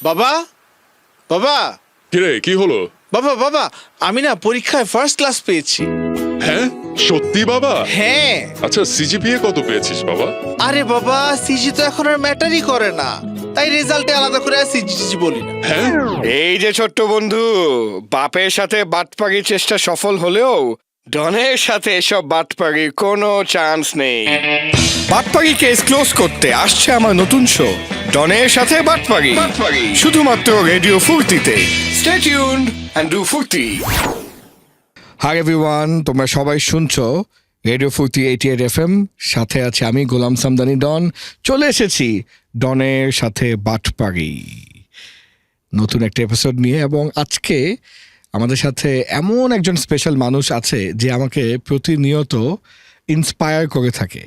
বাবা বাবা কিরে কি হলো? বাবা বাবা আমি না পরীক্ষায় ফার্স্ট ক্লাস পেয়েছি। হ্যাঁ সত্যি বাবা? হ্যাঁ। আচ্ছা সিজিপিএ কত পেয়েছিস বাবা? আরে বাবা সিজি তো এখন আর ম্যাটারই করে না, তাই রেজাল্টে আলাদা করে সিজি বলি না। হ্যাঁ এই যে ছোট্ট বন্ধু, বাপের সাথে বাটপাগির চেষ্টা সফল হলেও ডনের সাথে এসব বাটপাগির কোনো চান্স নেই। বাটপাগি কেস ক্লোজ করতে আসছে আমার নতুন শো ডনের সাথে বাটপাগি, শুধুমাত্র রেডিও ফুর্তিতে। স্টে টিউনড এন্ড ডু ফুর্তি। হাই এভরিওয়ান, তোমরা সবাই শুনছো রেডিও ফুর্তি 88 FM, সাথে আছে আমি গোলাম সামদানি ডন। চলে এসেছি ডনের সাথে বাটপাগি নতুন একটা এপিসোড নিয়ে, এবং আজকে আমাদের সাথে এমন একজন স্পেশাল মানুষ আছে যে আমাকে প্রতিনিয়ত ইন্সপায়ার করে থাকে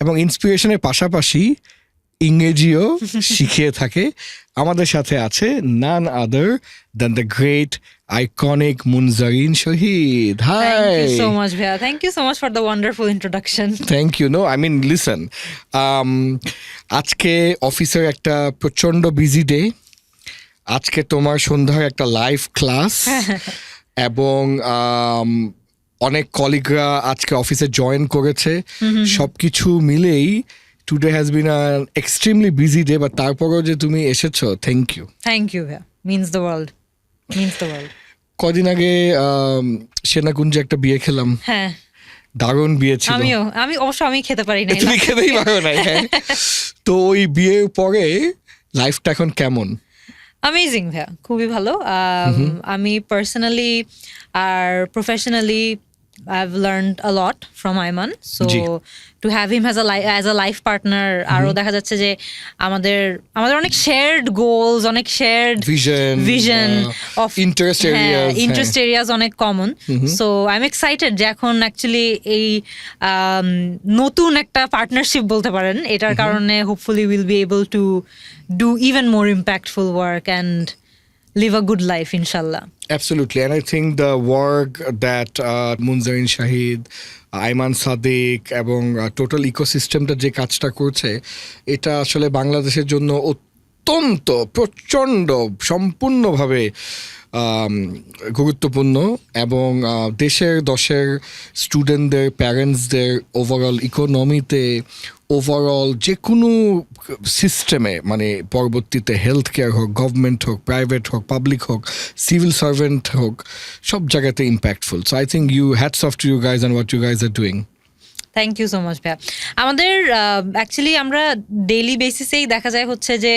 এবং ইন্সপিরেশনের পাশাপাশি ইংরেজিও শিখিয়ে থাকে। আমাদের সাথে আছে none other than the great iconic Munzereen Shahid. Thank you so হাই। much, Bhaiya. Thank you so much for the wonderful introduction. Thank you. No I mean listen, আজকে অফিসের একটা প্রচণ্ড বিজি ডে। আজকে তোমার সন্ধ্যার একটা লাইভ ক্লাস এবং অনেক কলিগরা আজকে অফিসে জয়েন করেছে। সবকিছু মিলেই today has been an extremely busy day, but তারপরেও যে তুমি এসেছো, thank you. Thank you, Bhaiya. Means the world. Means the world. কদিন আগে সেনাকুঞ্জে একটা বিয়ে খেলাম, হ্যাঁ দারুণ বিয়ে ছিল। আমি অবশ্য আমি খেতে পারি না। তুমি খেতেই পারো না। হ্যাঁ। তো ওই বিয়ের পরে লাইফটা এখন কেমন? অ্যামেজিং ভাইয়া, খুবই ভালো। আমি পার্সোনালি আর professionally I've learned a lot from Ayman, so জি। to have him as a life partner, আরো দেখা যাচ্ছে যে আমাদের অনেক shared goals, অনেক shared vision of interest areas, interest areas অনেক common. So I'm excited যে এখন actually এই নতুন একটা পার্টনারশিপ বলতে পারেন, এটার কারণে hopefully we'll be able to do even more impactful work and live a good life, inshallah. Absolutely, and I think the work that Munzarin Shahid, Ayman Sadiq এবং টোটাল ইকোসিস্টেমটা যে কাজটা করছে, এটা আসলে বাংলাদেশের জন্য অত্যন্ত প্রচণ্ড সম্পূর্ণভাবে গুরুত্বপূর্ণ, এবং দেশের দশের স্টুডেন্টদের, প্যারেন্টসদের ওভারঅল ইকোনমিতে, ওভারঅল যে কোনো সিস্টেমে, মানে পরবর্তীতে হেলথ কেয়ার হোক, গভর্নমেন্ট হোক, প্রাইভেট হোক, পাবলিক হোক, সিভিল সার্ভেন্ট হোক, সব জায়গাতে impactful. So I think you hats off to you guys and what you guys are doing. Thank you so much ভাইয়া। আমাদের অ্যাকচুয়ালি আমরা ডেইলি বেসিসেই দেখা যায় হচ্ছে যে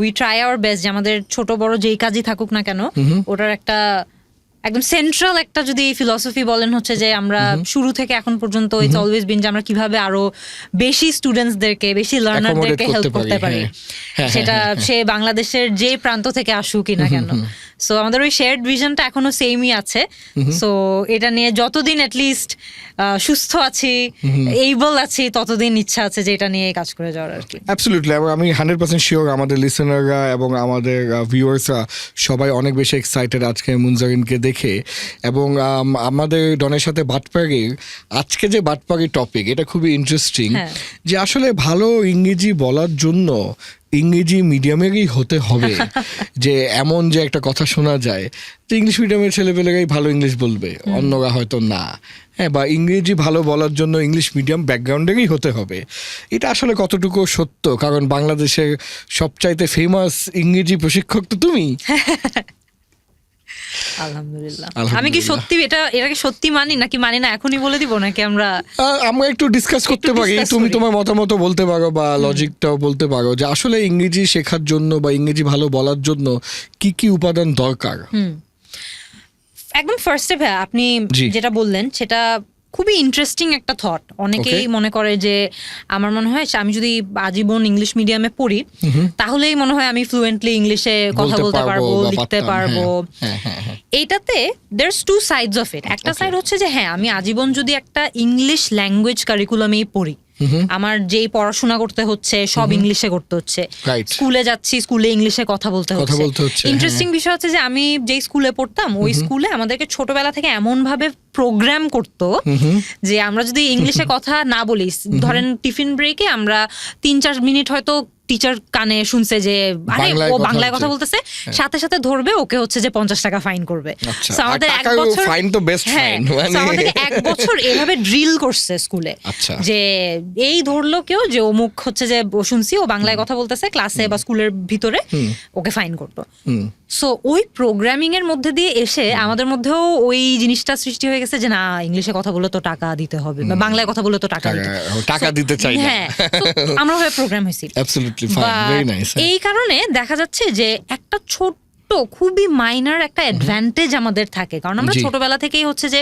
উই ট্রাই আওয়ার বেস্ট যে আমাদের ছোট বড় যেই কাজই থাকুক না কেন, ওটার একটা একদম সেন্ট্রাল একটা যদি ফিলসফি বলেন হচ্ছে যে আমরা শুরু থেকে এখন পর্যন্ত ইটস অলওয়েজ বিন যে আমরা কিভাবে আরো বেশি স্টুডেন্টসদেরকে, বেশি লার্নারদেরকে হেল্প করতে পারি, সেটা সে বাংলাদেশের যে প্রান্ত থেকে আসুকই না কেন। সো আমাদের ওই শেয়ার্ড ভিশনটা এখনো সেমই আছে। সো এটা নিয়ে যতদিন অ্যাটলিস্ট সুস্থ আছি, এইবল আছি, ততদিন ইচ্ছা আছে যে এটা নিয়ে কাজ করে যাওয়ার আর কি। অ্যাবসলিউটলি, এবং আমি 100% শিওর আমাদের লিসেনাররা এবং আমাদের ভিউয়ার্সরা সবাই অনেক বেশি এক্সাইটেড আজকে মুনজারিনকে দেখে। এবং আমাদের ডনের সাথে বাটপাগির আজকে যে বাটপাগির টপিক, এটা খুবই ইন্টারেস্টিং। যে আসলে ভালো ইংরেজি বলার জন্য ইংরেজি মিডিয়ামেরই হতে হবে, যে এমন যে একটা কথা শোনা যায় যে ইংলিশ মিডিয়ামের ছেলেপেলেরাই ভালো ইংলিশ বলবে, অন্যরা হয়তো না। হ্যাঁ, বা ইংরেজি ভালো বলার জন্য ইংলিশ মিডিয়াম ব্যাকগ্রাউন্ডেরই হতে হবে। এটা আসলে কতটুকু সত্য? কারণ বাংলাদেশের সবচাইতে ফেমাস ইংরেজি প্রশিক্ষক তো তুমি। আলহামদুলিল্লাহ। আমি কি সত্যি এটাকে সত্যি মানি নাকি মানি না এখনই বলে দিব, নাকি আমরা একটু ডিসকাস করতে পারি? তুমি তোমার মতামত বলতে পারো বা লজিকটাও বলতে পারো যে আসলে ইংরেজি শেখার জন্য বা ইংরেজি ভালো বলার জন্য কি কি উপাদান দরকার। একদম ফার্স্টে ভাইয়া আপনি যেটা বললেন সেটা খুবই ইন্টারেস্টিং একটা থট। অনেকেই মনে করে যে আমার মনে হয় আমি যদি আজীবন ইংলিশ মিডিয়ামে পড়ি তাহলেই মনে হয় আমি ফ্লুয়েন্টলি ইংলিশে কথা বলতে পারবো, লিখতে পারবো। এইটাতে there's two sides of it. একটা সাইড হচ্ছে যে হ্যাঁ, আমি আজীবন যদি একটা ইংলিশ ল্যাঙ্গুয়েজ কারিকুলামেই পড়ি, আমার যেই পড়াশোনা করতে হচ্ছে সব ইংলিশে করতে হচ্ছে, স্কুলে যাচ্ছি, স্কুলে ইংলিশে কথা বলতে হচ্ছে। ইন্টারেস্টিং বিষয় হচ্ছে যে আমি যেই স্কুলে পড়তাম ওই স্কুলে আমাদেরকে ছোটবেলা থেকে এমন ভাবে প্রোগ্রাম করতো যে আমরা যদি ইংলিশে কথা না বলি, ধরেন টিফিন ব্রেকে আমরা 3-4 মিনিট হয়তো টিচার কানে শুনছে যে আরে বাংলায় ও কথা বাংলায় বলছে। কথা বলতেছে, সাথে সাথে ধরবে ওকে হচ্ছে যে 50 টাকা ফাইন করবে। আচ্ছা, So আর আমাদের এক টাকারও বছর fine তো best হ্যাঁ, fine, মানে- so আমাদেরকে 1 বছর এভাবে ড্রিল করছে স্কুলে, আচ্ছা। যে এই ধরলো কেউ যে অমুক হচ্ছে যে শুনছি ও বাংলায় কথা বলতেছে ক্লাসে বা স্কুলের ভিতরে, ওকে ফাইন করতো। সো ওই প্রোগ্রামিং এর মধ্যে দিয়ে এসে আমাদের মধ্যেও ওই জিনিসটা সৃষ্টি হয়ে গেছে যে না, ইংলিশে কথা বলে তো টাকা দিতে হবে, বা বাংলায় কথা বলে তো টাকা দিতে হবে। টাকা দিতে চাই না। হ্যাঁ, so আমরা ভাবে প্রোগ্রাম হয়েছি। Absolutely fine, very nice. এই কারণে দেখা যাচ্ছে যে একটা ছোট্ট খুবই মাইনার একটা অ্যাডভান্টেজ আমাদের থাকে, কারণ আমরা জি। ছোটবেলা থেকেই হচ্ছে যে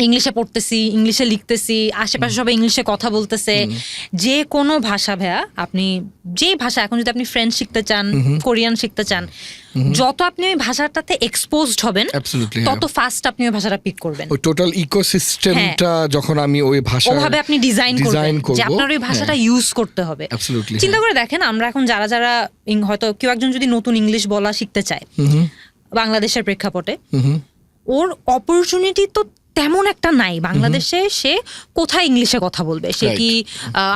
ইংলিশে পড়তেছি, ইংলিশে লিখতেছি, আশেপাশে সবাই ইংলিশে কথা বলতেছে। যে কোনো ভাষা ভাইয়া, আপনি যে ভাষা, এখন যদি আপনি ফ্রেঞ্চ শিখতে চান, কোরিয়ান শিখতে চান, যত আপনি ওই ভাষাটাতে এক্সপোজড হবেন Absolutely, তত ফাস্ট আপনি ওই ভাষাটা পিক করবেন। ওই টোটাল ইকোসিস্টেমটা যখন আমি ওই ভাষা ওভাবে আপনি ডিজাইন করবেন যে আপনার ওই ভাষাটা ইউজ করতে হবে। Absolutely, চিন্তা করে দেখেন, আমরা এখন যারা যারা হয়তো কেউ একজন যদি নতুন ইংলিশ বলা শিখতে চায় বাংলাদেশের প্রেক্ষাপটে, ওর অপরচুনিটি তো তেমন একটা নাই বাংলাদেশে। সে কোথায় ইংলিশে কথা বলবে? সে কি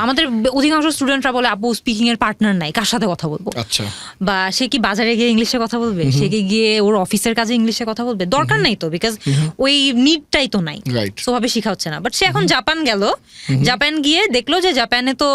আমাদের অধিকাংশ স্টুডেন্টরা বলে আপু স্পিকিং এর পার্টনার নাই, কার সাথে কথা বলবো? আচ্ছা, বা সে কি বাজারে গিয়ে ইংলিশে কথা বলবে? সে কি গিয়ে ওর অফিসের কাজে ইংলিশে কথা বলবে? দরকার নাই তো, বিকজ ওই নিডটাই তো নাই, Right. সোভাবে শিখা হচ্ছে না। বাট সে এখন জাপান গেল, জাপান গিয়ে দেখলো যে জাপানে তো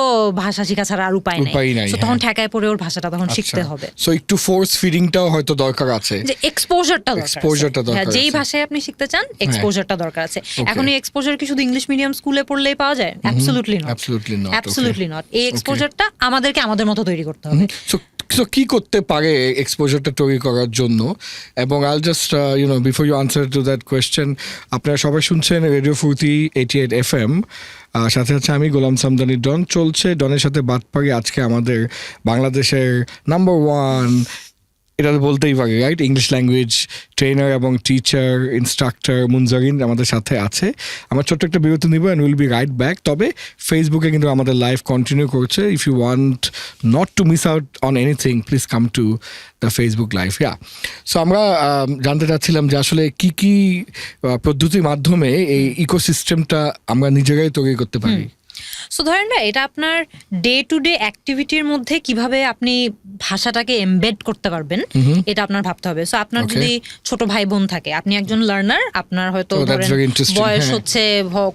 ভাষা শিখা ছাড়া আর উপায় নাই, উপায় নাই, So তখন হ্যাঁ। ঠেকায় পড়ে ওর ভাষাটা তখন শিখতে হবে। সো একটু ফোর্স ফিডিংটাও হয়তো দরকার আছে। যে এক্সপোজারটা Exposure-টা দরকার দরকার, যেই আছে। ভাষায় আপনি শিখতে চান এক্সপোজারটা দরকার আছে। এখন এই এক্সপোজার কি শুধু ইংলিশ মিডিয়াম স্কুলে পড়লেই পাওয়া যায়? Absolutely not, Absolutely not, okay. Absolutely not. এই এক্সপোজারটা আমাদেরকে আমাদের মতো তৈরি করতে হবে। সো কি করতে পারে এক্সপোজারটা তৈরি করার জন্য? এবং all just before you answer to that question, আপনারা সবাই শুনছেন রেডিও ফুর্তি 88 FM, সাথে আছে আমি গোলাম সামদানি ডন। চলছে ডনের সাথে বাদ পারি। আজকে আমাদের বাংলাদেশের নাম্বার 1, এটা তো বলতেই পারি রাইট, ইংলিশ ল্যাঙ্গুয়েজ ট্রেনার এবং টিচার ইনস্ট্রাক্টর মুনজারিন আমাদের সাথে আছে। আমরা ছোট্ট একটা বিরতি নিব and will be right back. তবে ফেসবুকে কিন্তু আমাদের লাইভ কন্টিনিউ করছে। If you want not to miss out on anything, please come to the Facebook live. So আমরা জানতে চাচ্ছিলাম যে আসলে কি কি পদ্ধতির মাধ্যমে এই ইকোসিস্টেমটা আমরা নিজেরাই তৈরি করতে পারি। সো ধরেন না, এটা আপনার ডে টু ডে অ্যাক্টিভিটির মধ্যে কিভাবে আপনি ভাষাটাকে এমবেড করতে পারবেন, এটা আপনার ভাবতে হবে। সো আপনার Okay. যদি ছোট ভাই বোন থাকে, আপনি একজন লার্নার, আপনার হয়তো Oh, that's ধরেন very interesting, বয়স হ্যাঁ। হচ্ছে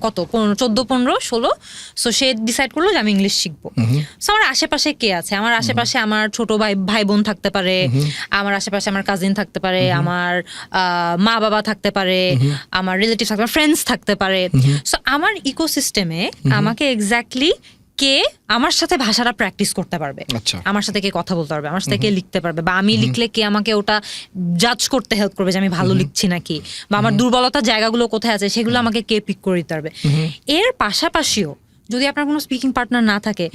কত 14, 15, 16। সো সে ডিসাইড করলো যে আমি ইংলিশ শিখবো। সো আমার আশেপাশে কে আছে? আমার আশেপাশে আমার ছোট ভাই বোন থাকতে পারে, আমার আশেপাশে আমার কাজিন থাকতে পারে, আমার মা বাবা থাকতে পারে, আমার রিলেটিভ থাকতে পারে, ফ্রেন্ডস থাকতে পারে। সো আমার ইকোসিস্টেমে আমাকে এক্স্যাক্টলি কে আমার সাথে ভাষাটা প্র্যাকটিস করতে পারবে, আচ্ছা। আমার সাথে কে কথা বলতে পারবে, আমার সাথে কে লিখতে পারবে, বা আমি লিখলে কে আমাকে ওটা জাজ করতে হেল্প করবে যে আমি ভালো লিখছি নাকি, বা আমার দুর্বলতার জায়গাগুলো কোথায় আছে সেগুলো আমাকে কে পিক করে দিতে পারবে। এর পাশাপাশিও যদি আপনার কোনো স্পিকিং পার্টনার না থাকে,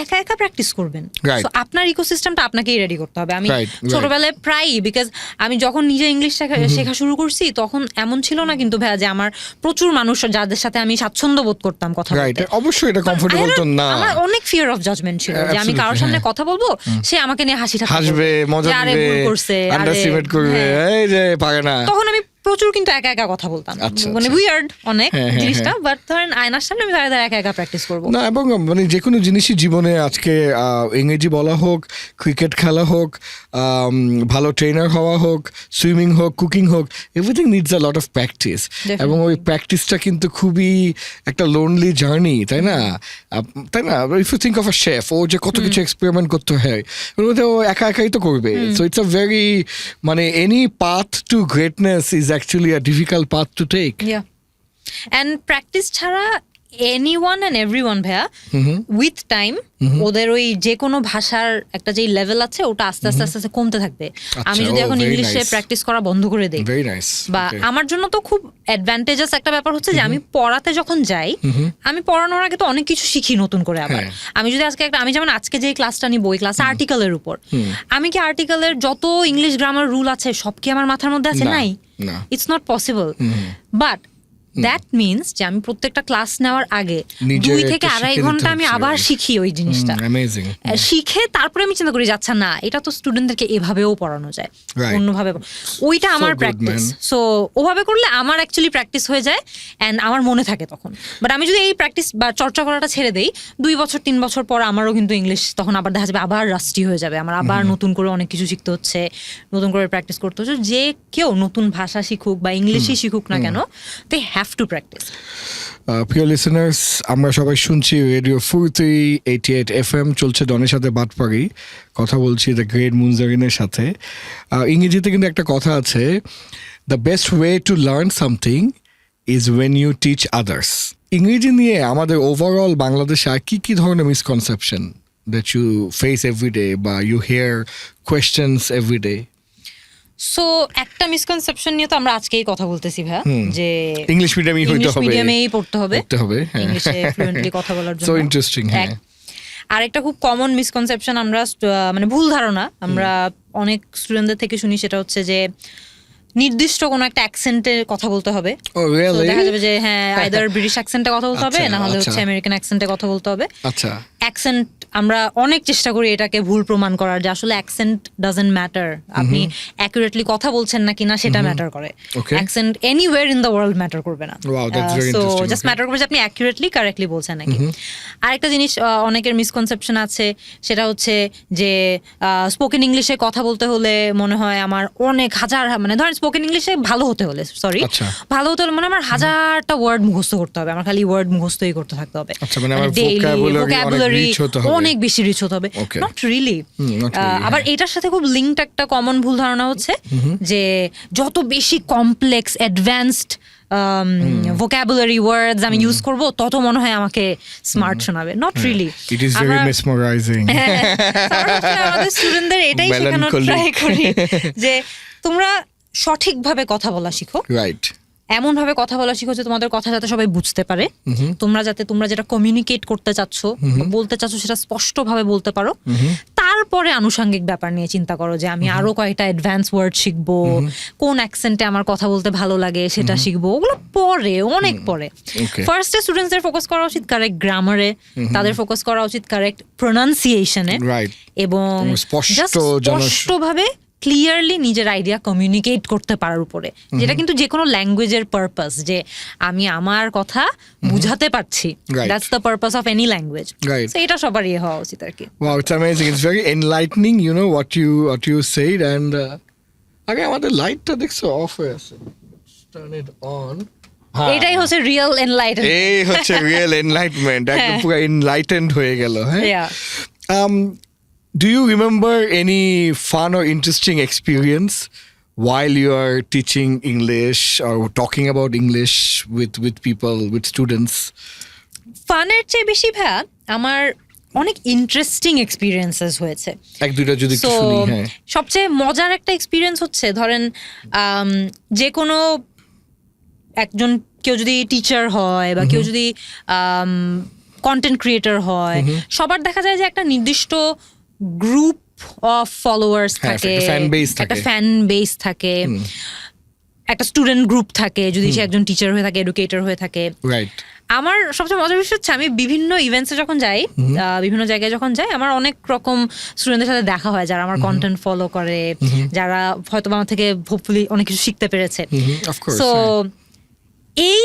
একা একা প্র্যাকটিস করবেন। Right. So, আপনার ইকোসিস্টেমটা আপনাকেই রেডি করতে হবে। আমি Right, right. ছোটবেলায় প্রায়ই, বিকজ আমি যখন নিজে ইংলিশ শেখা শুরু করছি তখন এমন ছিল না কিন্তু ভাইয়া যে আমার প্রচুর মানুষ যাদের সাথে আমি স্বাচ্ছন্দ্য বোধ করতাম কথা রাইট, বলতে। অবশ্যই এটা কমফোর্টেবল তো না। আমার অনেক ফিয়ার অফ জাজমেন্ট ছিল যে আমি কারোর সামনে কথা বলবো, সে আমাকে নিয়ে হাসি ঠাট্টা হাসবে, করবে, মজা যে আরে নেবে, ভুল করছে, আরে আন্ডারস্টিমেট করবে, হ্যাঁ। এই যে পারে না। তখন আমি প্রচুর কিন্তু একা একা কথা বলতাম, আচ্ছা, মানে আচ্ছা। উইয়ার্ড অনেক হ্যাঁ, হ্যাঁ, জিনিসটা। বাট ধরেন আয়নার সামনে আমি দাঁড়িয়ে দাঁড়িয়ে একা একা প্র্যাকটিস করবো। না, এবং মানে যে কোনো জিনিসই জীবনে আজকে ইংরেজি বলা হোক, ক্রিকেট খেলা হোক, ভালো ট্রেনার হওয়া হোক, সুইমিং হোক, কুকিং হোক, everything needs a lot of practice. এবং ওই প্র্যাকটিসটা কিন্তু খুবই একটা লোনলি জার্নি, তাই না? তাই না? If you think of a chef, ও যে কত কিছু এক্সপেরিমেন্ট করতে হয়, ওর মধ্যে ও একা একাই তো করবে। সো ইটস আ ভেরি, মানে any path to greatness is actually a difficult path to take. And practice ছাড়া এনিওয়ান অ্যান্ড এভরিওয়ান ভাইয়া উইথ টাইম ওদের ওই যে কোনো ভাষার একটা যে লেভেল আছে ওটা আস্তে আস্তে আস্তে আস্তে কমতে থাকবে। আমি যদি এখন very ইংলিশে nice. প্র্যাকটিস করা বন্ধ করে দেই, ভেরি নাইস। বা আমার জন্য তো খুব অ্যাডভান্টেজাস একটা ব্যাপার হচ্ছে যে আমি পড়াতে যখন যাই, আমি পড়ানোর আগে তো অনেক কিছু শিখি নতুন করে আবার। হ্যাঁ। আমি যদি আজকে আমি যেমন আজকে যে ক্লাসটা নিব, ওই ক্লাস আর্টিকেলের উপর, আমি কি আর্টিকেলের যত ইংলিশ গ্রামার রুল আছে সব কি আমার মাথার মধ্যে আছে? না, নাই, না। It's not possible. But that means যে আমি প্রত্যেকটা ক্লাস নেওয়ার আগে নিজে 2 থেকে একটা 2.5 শিখে ঘন্টা নিতে আমি হচ্ছে। আবার শিখি ওই জিনিসটা। অ্যামেজিং। শিখে তারপরে আমি চিন্তা করি যে আচ্ছা না এটা তো স্টুডেন্টদেরকে এভাবেও পড়ানো যায়, Right. অন্যভাবে ওইটা আমার good, প্র্যাকটিস। man. সো ওভাবে করলে আমার অ্যাকচুয়ালি প্র্যাকটিস হয়ে যায় অ্যান্ড আমার মনে থাকে তখন। বাট আমি যদি এই প্র্যাকটিস বা চর্চা করাটা ছেড়ে দেই 2 বছর 3 বছর পর আমারও কিন্তু ইংলিশ তখন আবার দেখা যাবে আবার রাস্টি হয়ে যাবে, আমার আবার নতুন করে অনেক কিছু শিখতে হচ্ছে, নতুন করে প্র্যাকটিস করতে হচ্ছে। যে কেউ নতুন ভাষা শিখুক বা ইংলিশই শিখুক না কেন, দে হ্যাভ টু প্র্যাকটিস। প্রিয় লিসেনার্স, আমরা সবাই শুনছি রেডিও ফুর্তি 88 FM, চলছে ডনের সাথে বাটপাড়ি, কথা বলছি দ্য গ্রেট মুনজারিনের সাথে। ইংরেজিতে কিন্তু একটা কথা আছে, the best way to learn something is when you teach others. ইংরেজি নিয়ে আমাদের ওভারঅল বাংলাদেশে আর কি ধরনের misconception that you face everyday বা you hear questions everyday? So একটা মিসকনসেপশন নিয়ে তো আমরা আজকেই কথা বলতেছি ভাইয়া, যে ইংলিশ মিডিয়ামই হইতে ইংলিশ হবে, মিডিয়ামেই পড়তে হবে, হ্যাঁ। ইংলিশে ফ্লুয়েন্টলি কথা বলার জন্য। So interesting. হ্যাঁ, আরেকটা খুব কমন মিসকনসেপশন আমরা মানে ভুল ধারণা আমরা অনেক স্টুডেন্টদের থেকে শুনি, সেটা হচ্ছে যে নির্দিষ্ট কোনো একটা অ্যাকসেন্টে কথা বলতে হবে। Oh, So really? দেখা যাবে যে হ্যাঁ আইদার ব্রিটিশ অ্যাকসেন্টে কথা বলতে হবে, আচ্ছা, না হলে আচ্ছা। হচ্ছে আমেরিকান অ্যাকসেন্টে কথা বলতে হবে। আচ্ছা। অ্যাকসেন্ট আমরা অনেক চেষ্টা করি এটাকে ভুল প্রমাণ করার, যে আসলে অ্যাকসেন্ট ডাজন্ট ম্যাটার, আপনি অ্যাকুরেটলি কথা বলছেন নাকি না সেটা ম্যাটার করে। Okay. Accent anywhere in the world matter করবে না। Wow, that's very so interesting. Just Okay. Matter করবে যে আপনি অ্যাকুরেটলি কারেক্টলি বলছেন নাকি। আরেকটা জিনিস অনেকের মিসকনসেপশন আছে, সেটা হচ্ছে যে স্পোকেন ইংলিশে কথা বলতে হলে মনে হয় আমার অনেক হাজার, মানে ধরেন স্পোকেন ইংলিশে ভালো হতে হলে, সরি আচ্ছা। ভালো হতে হলে মানে আমার হাজারটা ওয়ার্ড মুখস্থ করতে হবে, আমার খালি ওয়ার্ড মুখস্থই করতে থাকতে হবে। আচ্ছা, মানে আমার daily vocabulary অনেক rich হতে হবে। অনেক বেশি রিচ হতে হবে। Okay. Not really. not really, আবার এটার সাথে খুব লিঙ্কড একটা কমন ভুল ধারণা হচ্ছে যে যত বেশি কমপ্লেক্স অ্যাডভান্সড ভোকাবুলারি ওয়ার্ডস আমি ইউজ করব তত মনে হয় আমাকে স্মার্ট শোনাবে। Not really. It is very mesmerizing. আমাদের স্টুডেন্টদের এটাই শেখানোর Melancholy. ট্রাই করি যে তোমরা সঠিকভাবে কথা বলা শিখো, Right. এমন ভাবে কথা বলা শিখো যে তোমাদের কথা যাতে সবাই বুঝতে পারে, তোমরা যেটা কমিউনিকেট করতে চাচ্ছ বা বলতে চাচ্ছ সেটা স্পষ্টভাবে বলতে পারো। তারপরে আনুষঙ্গিক ব্যাপার নিয়ে চিন্তা করো যে আমি আরো কয়েকটা অ্যাডভান্স ওয়ার্ড শিখবো, কোন অ্যাকসেন্টে আমার কথা বলতে ভালো লাগে সেটা শিখবো, ওগুলো পরে, অনেক পরে। Okay. ফার্স্টে স্টুডেন্টসদের ফোকাস করা উচিত কারেক্ট গ্রামারে, তাদের ফোকাস করা উচিত কারেক্ট প্রোনাউন্সিয়েশনে, Right. এবং স্পষ্ট just যেন- স্পষ্টভাবে ক্লিয়ারলি নিজের আইডিয়া কমিউনিকেট করতে পারার উপরে, যেটা কিন্তু যে কোনো ল্যাঙ্গুয়েজের পারপাস, যে আমি আমার কথা বুঝাতে পারছি, Right. That's the purpose of any language. Right. So এটা সবারই হওয়া উচিত আর কি। Wow, it's amazing. It's very enlightening, you know, what you said. And আগে আমাদের লাইটটা দেখছো অফ হয়ে আছে, টার্ন ইট অন। এটাই হচ্ছে রিয়েল এনলাইটেনমেন্ট। এই হচ্ছে রিয়েল এনলাইটমেন্ট, একদম হ্যাঁ। পুরো এনলাইটেন্ড হয়ে গেল। হ্যাঁ। Yeah. Do you remember any fun or interesting experience while you are teaching English or talking about English with people, with students? ফানের চেয়ে বেশি ভাইয়া আমার অনেক ইন্টারেস্টিং এক্সপিরিয়েন্সেস হয়েছে। এক দুইটা যদি একটু So, শুনি। হ্যাঁ। সবচেয়ে মজার একটা এক্সপিরিয়েন্স হচ্ছে ধরেন যে কোনো একজন কেউ যদি টিচার হয় বা কেউ যদি কন্টেন্ট ক্রিয়েটর হয়, সবার দেখা যায় যে একটা নির্দিষ্ট গ্রুপ অফ ফলোয়ার্স হ্যাঁ, থাকে, একটা fan base থাকে। একটা ফ্যান বেস থাকে, একটা স্টুডেন্ট গ্রুপ থাকে যদি সে একজন টিচার হয়ে থাকে, এডুকেটর হয়ে থাকে। রাইট। আমার সবচেয়ে মজার বিষয় হচ্ছে আমি বিভিন্ন ইভেন্টসে যখন যাই, বিভিন্ন জায়গায় যখন যাই, আমার অনেক রকম স্টুডেন্টদের সাথে দেখা হয় যারা আমার কন্টেন্ট ফলো করে, যারা হয়তো আমার থেকে হোপফুলি অনেক কিছু শিখতে পেরেছে। Of course, সো এই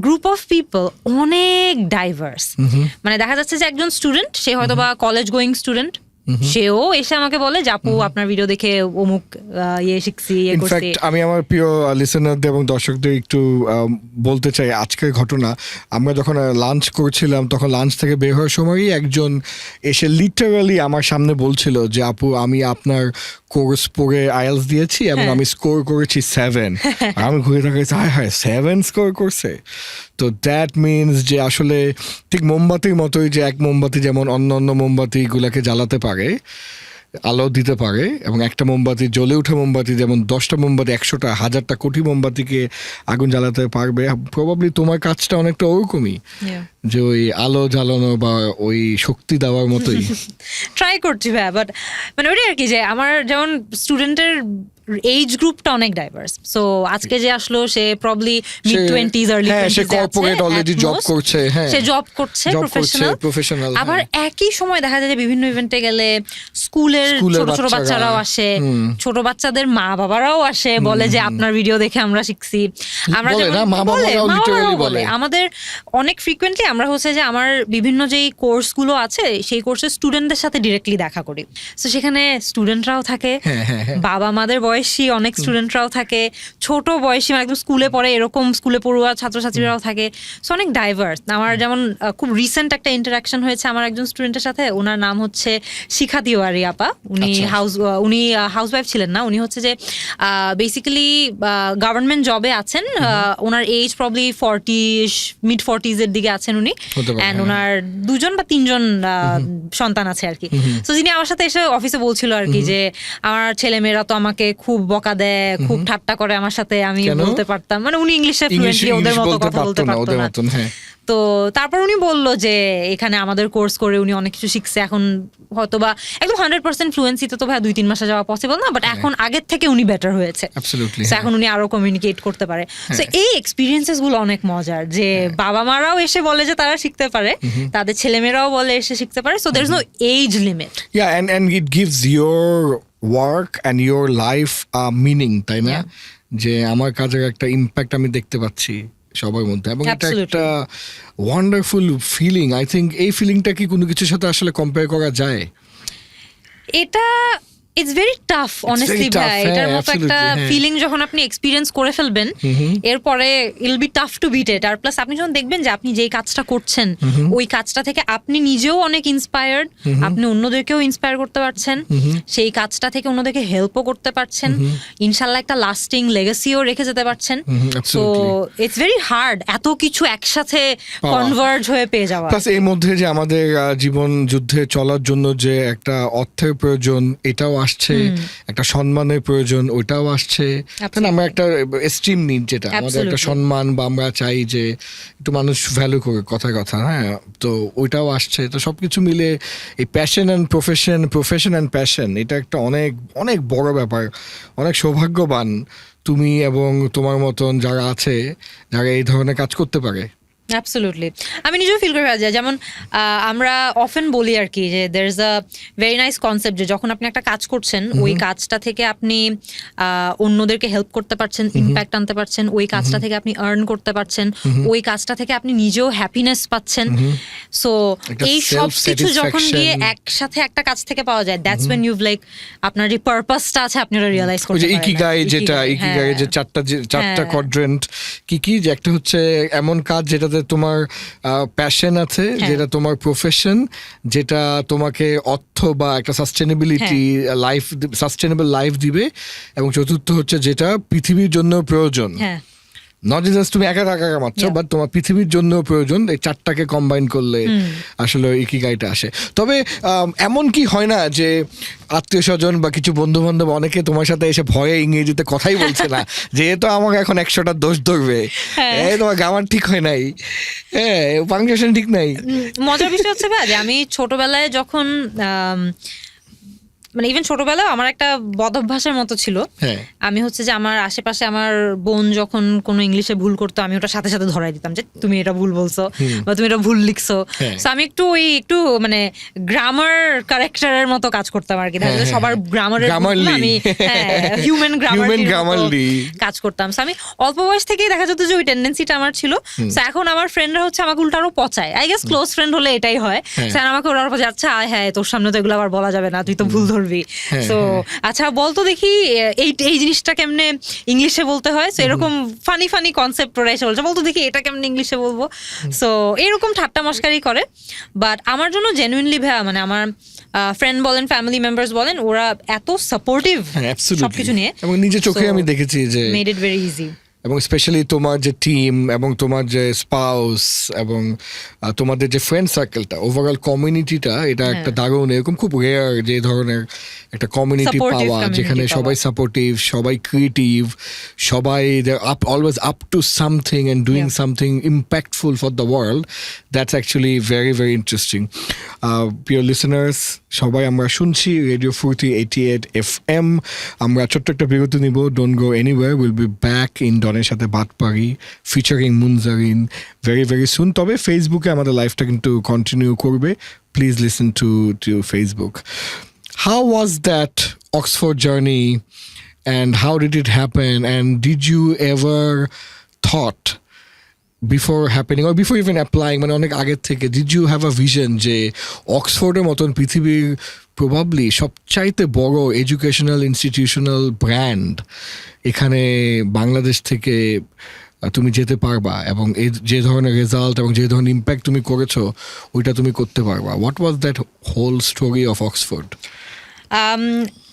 গ্রুপ অফ পিপল অনেক ডাইভার্স। মানে দেখা যাচ্ছে যে একজন স্টুডেন্ট, সে হয়তো বা কলেজ গোয়িং স্টুডেন্ট, সেও এসে আমাকে বলে যে আপু আপনার ভিডিও দেখে অমুক ইয়ে শিখছি, ইয়ে করছি। ইনফ্যাক্ট আমি আমার প্রিয় লিসেনারদের এবং দর্শকদের একটু বলতে চাই আজকের ঘটনা। আমরা যখন লাঞ্চ করছিলাম তখন লাঞ্চ থেকে বের হওয়ার সময়ই একজন এসে লিটারালি আমার সামনে বলছিল যে আপু আমি আপনার কোর্স পড়ে আইএলস দিয়েছি এবং আমি স্কোর করেছি 7। আমি ঘুরে থাকাইছি, হায় হায় 7 স্কোর করছে। তো দ্যাট মিনস যে আসলে ঠিক মোমবাতির মতোই, যে এক মোমবাতি যেমন অন্য অন্য মোমবাতিগুলোকে জ্বালাতে পারে, আলো দিতে পারে, এবং একটা মোমবাতি জ্বলে ওঠা মোমবাতি যেমন 10টা মোমবাতি 100টা 1000টা কোটি মোমবাতিকে আগুন জ্বালাতে পারবে, প্রবাবলি তোমার কাজটা অনেকটা ওরকমই, Yeah. যে ওই আলো জ্বালানো বা ওই শক্তি দেওয়ার মতোই। ট্রাই করছি ভাইয়া, বাট মানে ওটাই আর কি, যে আমার যেমন স্টুডেন্টের এজ গ্রুপটা অনেক ডাইভার্স। সো আজকে যে আসলো সে প্রবলি মিড 20s আর্লি হ্যাঁ, 20s সে corporate already job করছে, হ্যাঁ। সে জব করছে Job করছে, প্রফেশনাল। professional, আবার হ্যাঁ। একই সময় দেখা যায় যে বিভিন্ন ইভেন্টে গেলে স্কুলের স্কুলের ছোট ছোট বাচ্চারা, বাচ্চারাও আসে, ছোট বাচ্চাদের মা বাবারাও আসে, বলে যে আপনার ভিডিও দেখে আমরা শিখছি। আমরা বলে যেমন- না, মা বলে, বাবারাও মা literally বাবারাও বলে। আমাদের অনেক ফ্রিকোয়েন্টলি আমরা হচ্ছে যে আমার বিভিন্ন যেই কোর্সগুলো আছে সেই কোর্সের স্টুডেন্টদের সাথে ডিরেক্টলি দেখা করি। তো সেখানে স্টুডেন্টরাও থাকে, হ্যাঁ, হ্যাঁ, হ্যাঁ। বাবা মাদের বয়সী অনেক স্টুডেন্টরাও থাকে, ছোট বয়সী মানে একদম স্কুলে পড়ে এরকম স্কুলে পড়ুয়া ছাত্রছাত্রীরাও থাকে। সো অনেক ডাইভার্স। আমার যেমন খুব রিসেন্ট একটা ইন্টারাকশন হয়েছে আমার একজন স্টুডেন্টের সাথে, ওনার নাম হচ্ছে শিখা তিওয়ারি আপা। উনি উনি হাউসওয়াইফ ছিলেন না, উনি হচ্ছে যে বেসিক্যালি গভর্নমেন্ট জবে আছেন। ওনার age probably 40s mid 40s এর দিকে আছেন উনি, হতে পারে, এন্ড হ্যাঁ। ওনার 2 বা 3 সন্তান আছে আর কি। তো যিনি আমার সাথে এসে অফিসে বলছিল আর কি যে আমার ছেলেমেয়েরা তো আমাকে খুব বকা দেয়, খুব ঠাট্টা করে আমার সাথে, আমি কেন? বলতে পারতাম, মানে উনি ইংলিশে ফ্লুয়েন্টলি ওদের মতো কথা বলতে না, পারতো ওদের না। মতন, হ্যাঁ। তো তারপর উনি বললো যে এখানে আমাদের কোর্স করে উনি অনেক কিছু শিখছে, এখন হয়তোবা একদম 100% ফ্লুয়েন্সিতে তো ভাই 2-3 মাসে যাওয়া পসিবল না, বাট এখন আগের থেকে উনি বেটার হয়েছে। Absolutely, So এখন উনি আরো কমিউনিকেট করতে পারে। তো এই এক্সপিরিয়েন্সেস গুলো অনেক মজার, যে বাবা মারাও এসে বলে যে তারা শিখতে পারে, তাদের ছেলেমেয়েরাও বলে এসে শিখতে পারে। So there is no age limit. Yeah, and it gives your work and your life a meaning, তাই না? Yeah. যে আমার কাজের একটা ইম্প্যাক্ট আমি দেখতে পাচ্ছি সবার মধ্যে, এবং এটা Absolutely. একটা ওয়ান্ডারফুল ফিলিং। আই থিঙ্ক এই ফিলিংটা কি কোনো কিছুর সাথে আসলে কম্পেয়ার করা যায়? এটা it's very tough honestly tough, ভাই। হ্যাঁ, এটার মতো একটা absolutely, হ্যাঁ। ফিলিং যখন আপনি এক্সপিরিয়েন্স করে ফেলবেন, এরপরে it'll be tough to beat it. আর প্লাস আপনি যখন দেখবেন যে আপনি যেই কাজটা করছেন ওই কাজটা থেকে আপনি নিজেও অনেক ইন্সপায়ার্ড, আপনি অন্যদেরকেও ইন্সপায়ার করতে পারছেন, সেই কাজটা থেকে অন্যদেরকে হেল্পও করতে পারছেন, ইনশাল্লাহ একটা লাস্টিং লেগাসিও রেখে যেতে পারছেন। So absolutely. It's very hard এত কিছু একসাথে কনভার্জ হয়ে পেয়ে যাওয়া। প্লাস এর মধ্যে যে আমাদের জীবন যুদ্ধে চলার জন্য যে একটা অর্থের প্রয়োজন, এটাও আসছে, একটা সম্মানের প্রয়োজন, ওটাও আসছে। কারণ আমরা একটা এস্টিম নিড, যেটা আমাদের একটা Absolutely. সম্মান, বা আমরা চাই যে একটু মানুষ ভ্যালু করে, কথায় কথা, হ্যাঁ, তো ওইটাও আসছে। তো সবকিছু মিলে এই passion and profession and passion, এটা একটা অনেক অনেক বড় ব্যাপার। অনেক সৌভাগ্যবান তুমি এবং তোমার মতন যারা আছে, যারা এই ধরনের কাজ করতে পারে। অ্যাবসলিউটলি, আমি নিজেও ফিল করে পাওয়া যায়। যেমন আমরা অফেন বলি আর কি যে there is a very nice concept, যে যখন আপনি একটা কাজ করছেন ওই কাজটা থেকে আপনি অন্যদেরকে হেল্প করতে পারছেন, ইম্প্যাক্ট আনতে পারছেন, ওই কাজটা থেকে আপনি আর্ন করতে পারছেন, ওই কাজটা থেকে আপনি নিজেও হ্যাপিনেস পাচ্ছেন। সো একটা এই সব কিছু যখন self-satisfaction। গিয়ে একসাথে একটা কাজ থেকে পাওয়া যায়, দ্যাটস ওয়েন ইউ লাইক আপনার যে পারপাসটা আছে আপনি ওটা রিয়েলাইজ ওই করতে যে পারেন। ইকিগাই, যেটা ইকিগাই যে চারটা হ্যাঁ। কোয়াড্রেন্ট কি, যে একটা হচ্ছে এমন কাজ যেটাতে তোমার প্যাশন আছে, হ্যাঁ। যেটা তোমার প্রফেশন, যেটা তোমাকে অর্থ বা একটা সাস্টেনেবিলিটি লাইফ, সাস্টেনেবল লাইফ দিবে, এবং চতুর্থ হচ্ছে যেটা পৃথিবীর জন্য প্রয়োজন। হ্যাঁ, নট জাস্ট তুমি একা টাকা কামাচ্ছ, Yeah. বাট তোমার পৃথিবীর জন্য প্রয়োজন। এই চারটাকে কম্বাইন করলে আসলে ইকিগাইটা আসে। তবে এমন কি হয় না যে আত্মীয় স্বজন বা কিছু বন্ধু বান্ধব অনেকে তোমার সাথে এসে ভয়ে ইংরেজিতে কথাই বলছে না, যেহেতু আমাকে এখন 100টা দোষ ধরবে, এই তোমার গ্রামার ঠিক হয় নাই, হ্যাঁ, পাংচুয়েশন ঠিক নাই। মজার বিষয় হচ্ছে ভাই যে আমি ছোটবেলায় যখন মানে ইভেন ছোটবেলায় আমার একটা বদ অভ্যাসের মতো ছিল। হ্যাঁ। আমি হচ্ছে যে আমার আশেপাশে আমার বোন যখন কোনো ইংলিশে ভুল করতো, আমি ওটা সাথে সাথে ধরাই দিতাম যে তুমি এটা ভুল বলছো বা তুমি এটা ভুল লিখছো। হ্যাঁ। So আমি একটু মানে গ্রামার কারেক্টারের মতো কাজ করতাম আর কি। দেখা যায় সবার গ্রামারের Grammarly। আমি হিউম্যান Human গ্রামার Grammarly। কাজ করতাম। So আমি অল্প বয়স থেকেই দেখা যেত যে ওই টেন্ডেন্সিটা আমার ছিল। So এখন আমার ফ্রেন্ডরা হচ্ছে আমাকে উল্টা আরো পচায়। আই গেস ক্লোজ ফ্রেন্ড হলে এটাই হয়। স্যার আমাকে ওরা পচায়, আচ্ছা হ্যাঁ তোর সামনে তো এগুলো আবার বলা যাবে না, তুই তো ভুল ধরবি। সো আচ্ছা বলতো দেখি এই জিনিসটা কেমনে ইংলিশে বলতে হয়। সো এরকম ফানি কনসেপ্ট ওরা এসে বলছে, বলতো দেখি এটা কেমনে ইংলিশে বলবো। সো এরকম ঠাট্টা মস্কারি করে। বাট আমার জন্য জেনুইনলি ভাইয়া, মানে আমার ফ্রেন্ড বলেন, ফ্যামিলি মেম্বার্স বলেন, ওরা এত সাপোর্টিভ হ্যাঁ, absolutely। সবকিছু নিয়ে, এবং নিজে চোখে So, আমি দেখেছি যে মেড ইট ভেরি ইজি। এবং স্পেশালি তোমার যে টিম এবং তোমার যে স্পাউস এবং তোমাদের যে ফ্রেন্ড সার্কেলটা ওভারঅল কমিউনিটিটা এটা একটা দারুণ এরকম খুব রেয়ার যে ধরনের একটা কমিউনিটি Supportive পাওয়া community যেখানে সবাই পাওয়া। সাপোর্টিভ সবাই ক্রিয়েটিভ সবাই always up to something and doing Yeah. Something impactful for the world that's actually very very interesting প্রিয় লিসেনার্স সবাই আমরা শুনছি রেডিও 4088 FM আমরা ছোট্ট একটা বিরতি নিব don't go anywhere will be back in ডনের সাথে বাত পারি featuring Munzereen very very soon তবে ফেসবুকে আমাদের লাইফটা কিন্তু কন্টিনিউ করবে please listen to Facebook how was that Oxford journey and how did it happen and did you ever thought before happening or before even applying মানে অনেক আগের থেকে did you have a vision যে অক্সফোর্ডের মতন পৃথিবীর probably সবচাইতে বড় educational institutional brand এখানে বাংলাদেশ থেকে তুমি যেতে পারবা এবং এই যে ধরনের রেজাল্ট এবং যে ধরনের ইম্প্যাক্ট তুমি করেছো ওইটা তুমি করতে পারবা what was that whole story of Oxford